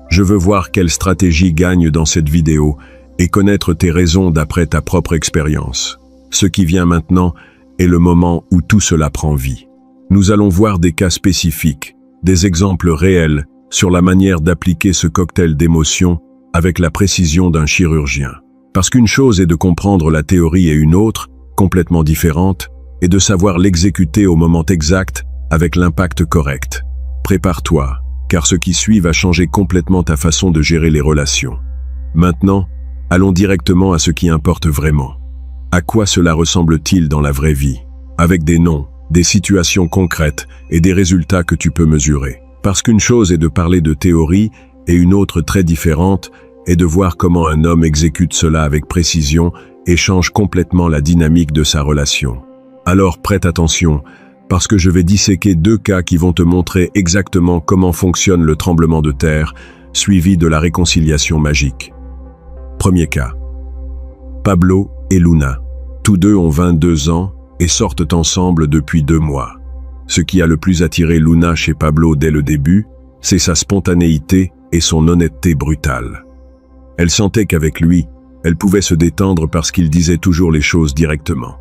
Je veux voir quelle stratégie gagne dans cette vidéo et connaître tes raisons d'après ta propre expérience. Ce qui vient maintenant est le moment où tout cela prend vie. Nous allons voir des cas spécifiques, des exemples réels sur la manière d'appliquer ce cocktail d'émotions avec la précision d'un chirurgien. Parce qu'une chose est de comprendre la théorie et une autre, complètement différente, est de savoir l'exécuter au moment exact avec l'impact correct. Prépare-toi, car ce qui suit va changer complètement ta façon de gérer les relations. Maintenant, allons directement à ce qui importe vraiment. À quoi cela ressemble-t-il dans la vraie vie? Avec des noms, des situations concrètes et des résultats que tu peux mesurer. Parce qu'une chose est de parler de théorie et une autre très différente est de voir comment un homme exécute cela avec précision et change complètement la dynamique de sa relation. Alors prête attention, parce que je vais disséquer deux cas qui vont te montrer exactement comment fonctionne le tremblement de terre, suivi de la réconciliation magique. Premier cas. Pablo et Luna. Tous deux ont 22 ans et sortent ensemble depuis 2 mois. Ce qui a le plus attiré Luna chez Pablo dès le début, c'est sa spontanéité et son honnêteté brutale. Elle sentait qu'avec lui, Elle pouvait se détendre parce qu'il disait toujours les choses directement.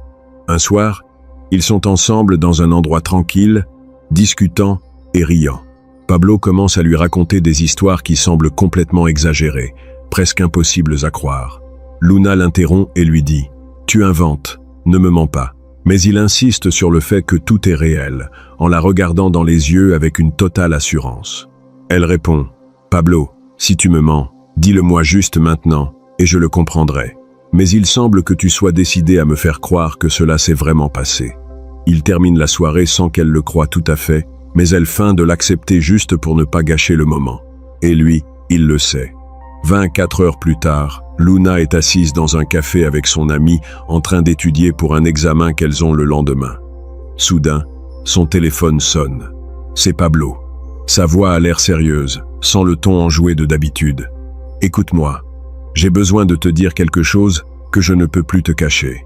Un soir, ils sont ensemble dans un endroit tranquille, discutant et riant. Pablo commence à lui raconter des histoires qui semblent complètement exagérées, presque impossibles à croire. Luna l'interrompt et lui dit « Tu inventes, ne me mens pas ». Mais il insiste sur le fait que tout est réel, en la regardant dans les yeux avec une totale assurance. Elle répond « Pablo, si tu me mens, dis-le-moi juste maintenant, et je le comprendrai. Mais il semble que tu sois décidé à me faire croire que cela s'est vraiment passé. » Il termine la soirée sans qu'elle le croie tout à fait, mais elle feint de l'accepter juste pour ne pas gâcher le moment. Et lui, il le sait. 24 heures plus tard, Luna est assise dans un café avec son amie en train d'étudier pour un examen qu'elles ont le lendemain. Soudain, son téléphone sonne. C'est Pablo. Sa voix a l'air sérieuse, sans le ton enjoué de d'habitude. « Écoute-moi, j'ai besoin de te dire quelque chose que je ne peux plus te cacher.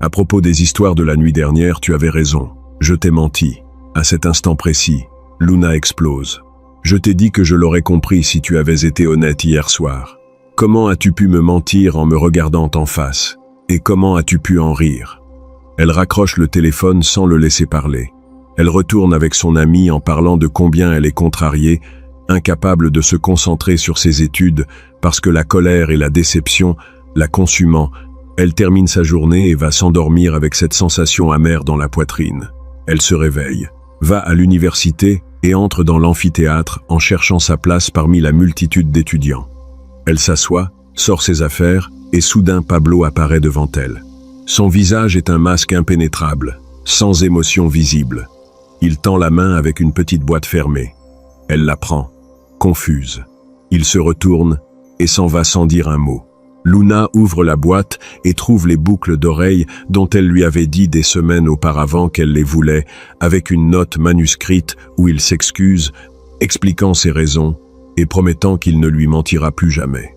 À propos des histoires de la nuit dernière, tu avais raison. Je t'ai menti. À cet instant précis, Luna explose. Je t'ai dit que je l'aurais compris si tu avais été honnête hier soir. Comment as-tu pu me mentir en me regardant en face? Et comment as-tu pu en rire? » Elle raccroche le téléphone sans le laisser parler. Elle retourne avec son amie en parlant de combien elle est contrariée, incapable de se concentrer sur ses études parce que la colère et la déception la consumant. Elle termine sa journée et va s'endormir avec cette sensation amère dans la poitrine. Elle se réveille, va à l'université et entre dans l'amphithéâtre en cherchant sa place parmi la multitude d'étudiants. Elle s'assoit, sort ses affaires et soudain Pablo apparaît devant elle. Son visage est un masque impénétrable, sans émotion visible. Il tend la main avec une petite boîte fermée. Elle la prend, confuse. Il se retourne et s'en va sans dire un mot. Luna ouvre la boîte et trouve les boucles d'oreilles dont elle lui avait dit des semaines auparavant qu'elle les voulait, avec une note manuscrite où il s'excuse, expliquant ses raisons et promettant qu'il ne lui mentira plus jamais.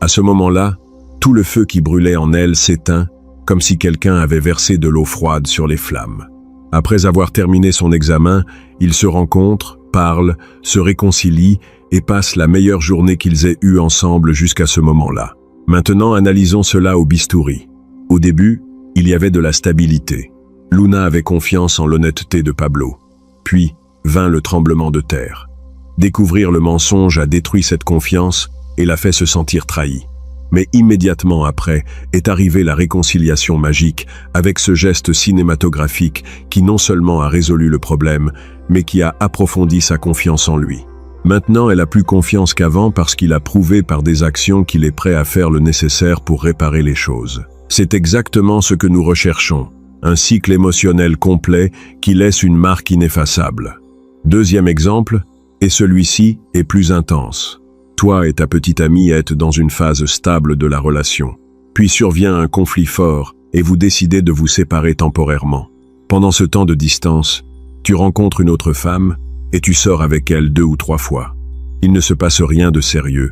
À ce moment-là, tout le feu qui brûlait en elle s'éteint, comme si quelqu'un avait versé de l'eau froide sur les flammes. Après avoir terminé son examen, ils se rencontrent, parlent, se réconcilient et passent la meilleure journée qu'ils aient eue ensemble jusqu'à ce moment-là. Maintenant, analysons cela au bistouri. Au début, il y avait de la stabilité. Luna avait confiance en l'honnêteté de Pablo. Puis, vint le tremblement de terre. Découvrir le mensonge a détruit cette confiance et l'a fait se sentir trahie. Mais immédiatement après est arrivée la réconciliation magique avec ce geste cinématographique qui non seulement a résolu le problème, mais qui a approfondi sa confiance en lui. Maintenant, elle a plus confiance qu'avant parce qu'il a prouvé par des actions qu'il est prêt à faire le nécessaire pour réparer les choses. C'est exactement ce que nous recherchons, un cycle émotionnel complet qui laisse une marque ineffaçable. Deuxième exemple, et celui-ci est plus intense. Toi et ta petite amie êtes dans une phase stable de la relation. Puis survient un conflit fort et vous décidez de vous séparer temporairement. Pendant ce temps de distance, tu rencontres une autre femme et tu sors avec elle 2 ou 3 fois. Il ne se passe rien de sérieux,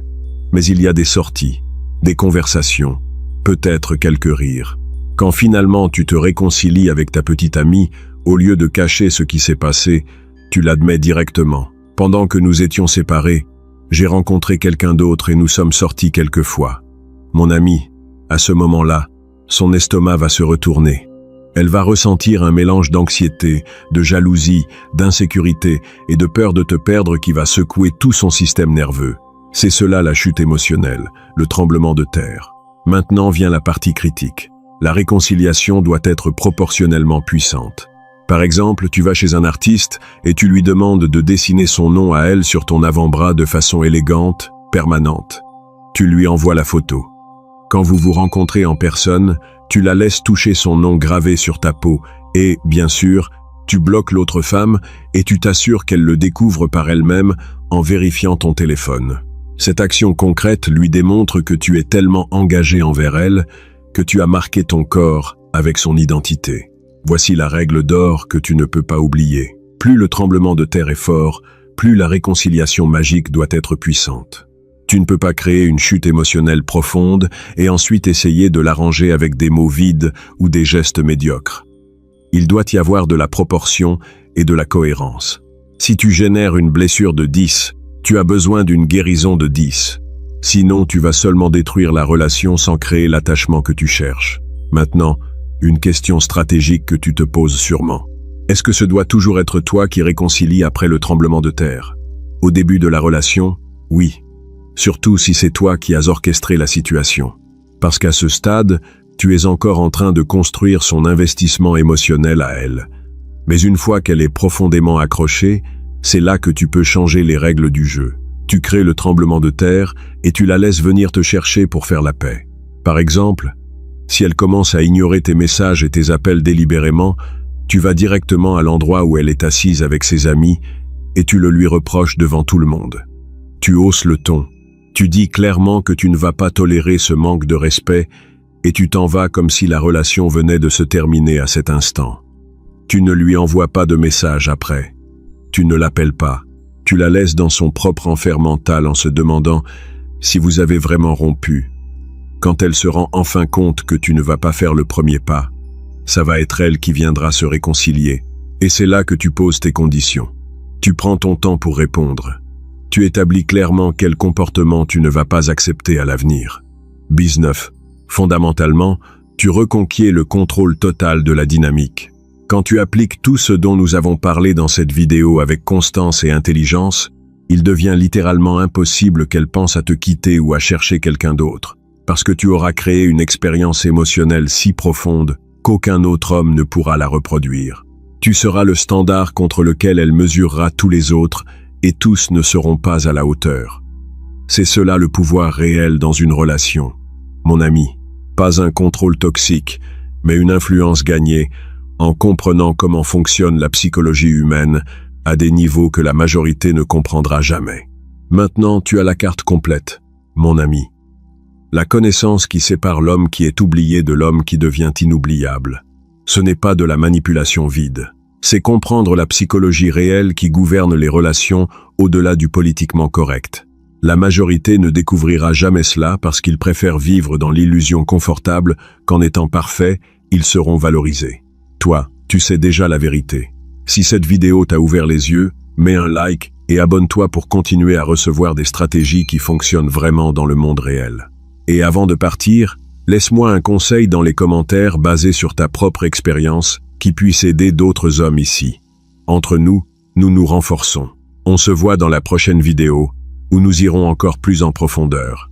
mais il y a des sorties, des conversations, peut-être quelques rires. Quand finalement tu te réconcilies avec ta petite amie, au lieu de cacher ce qui s'est passé, tu l'admets directement. Pendant que nous étions séparés, j'ai rencontré quelqu'un d'autre et nous sommes sortis quelques fois. Mon amie, à ce moment-là, son estomac va se retourner. Elle va ressentir un mélange d'anxiété, de jalousie, d'insécurité et de peur de te perdre qui va secouer tout son système nerveux. C'est cela la chute émotionnelle, le tremblement de terre. Maintenant vient la partie critique. La réconciliation doit être proportionnellement puissante. Par exemple, tu vas chez un artiste et tu lui demandes de dessiner son nom à elle sur ton avant-bras de façon élégante, permanente. Tu lui envoies la photo. Quand vous vous rencontrez en personne, tu la laisses toucher son nom gravé sur ta peau et, bien sûr, tu bloques l'autre femme et tu t'assures qu'elle le découvre par elle-même en vérifiant ton téléphone. Cette action concrète lui démontre que tu es tellement engagé envers elle que tu as marqué ton corps avec son identité. Voici la règle d'or que tu ne peux pas oublier. Plus le tremblement de terre est fort, plus la réconciliation magique doit être puissante. Tu ne peux pas créer une chute émotionnelle profonde et ensuite essayer de l'arranger avec des mots vides ou des gestes médiocres. Il doit y avoir de la proportion et de la cohérence. Si tu génères une blessure de 10, tu as besoin d'une guérison de 10. Sinon, tu vas seulement détruire la relation sans créer l'attachement que tu cherches. Maintenant, une question stratégique que tu te poses sûrement. Est-ce que ce doit toujours être toi qui réconcilie après le tremblement de terre? Au début de la relation, oui. Surtout si c'est toi qui as orchestré la situation. Parce qu'à ce stade, tu es encore en train de construire son investissement émotionnel à elle. Mais une fois qu'elle est profondément accrochée, c'est là que tu peux changer les règles du jeu. Tu crées le tremblement de terre et tu la laisses venir te chercher pour faire la paix. Par exemple, si elle commence à ignorer tes messages et tes appels délibérément, tu vas directement à l'endroit où elle est assise avec ses amis et tu le lui reproches devant tout le monde. Tu hausses le ton. Tu dis clairement que tu ne vas pas tolérer ce manque de respect et tu t'en vas comme si la relation venait de se terminer à cet instant. Tu ne lui envoies pas de message après. Tu ne l'appelles pas. Tu la laisses dans son propre enfer mental en se demandant si vous avez vraiment rompu. Quand elle se rend enfin compte que tu ne vas pas faire le premier pas, ça va être elle qui viendra se réconcilier. Et c'est là que tu poses tes conditions. Tu prends ton temps pour répondre. Tu établis clairement quel comportement tu ne vas pas accepter à l'avenir. Bise 9. Fondamentalement, tu reconquiers le contrôle total de la dynamique. Quand tu appliques tout ce dont nous avons parlé dans cette vidéo avec constance et intelligence, il devient littéralement impossible qu'elle pense à te quitter ou à chercher quelqu'un d'autre, parce que tu auras créé une expérience émotionnelle si profonde qu'aucun autre homme ne pourra la reproduire. Tu seras le standard contre lequel elle mesurera tous les autres et tous ne seront pas à la hauteur. C'est cela le pouvoir réel dans une relation. Mon ami, pas un contrôle toxique, mais une influence gagnée en comprenant comment fonctionne la psychologie humaine à des niveaux que la majorité ne comprendra jamais. Maintenant, tu as la carte complète, mon ami. La connaissance qui sépare l'homme qui est oublié de l'homme qui devient inoubliable. Ce n'est pas de la manipulation vide. C'est comprendre la psychologie réelle qui gouverne les relations au-delà du politiquement correct. La majorité ne découvrira jamais cela parce qu'ils préfèrent vivre dans l'illusion confortable qu'en étant parfaits, ils seront valorisés. Toi, tu sais déjà la vérité. Si cette vidéo t'a ouvert les yeux, mets un like et abonne-toi pour continuer à recevoir des stratégies qui fonctionnent vraiment dans le monde réel. Et avant de partir, laisse-moi un conseil dans les commentaires basé sur ta propre expérience qui puisse aider d'autres hommes ici. Entre nous, nous nous renforçons. On se voit dans la prochaine vidéo où nous irons encore plus en profondeur.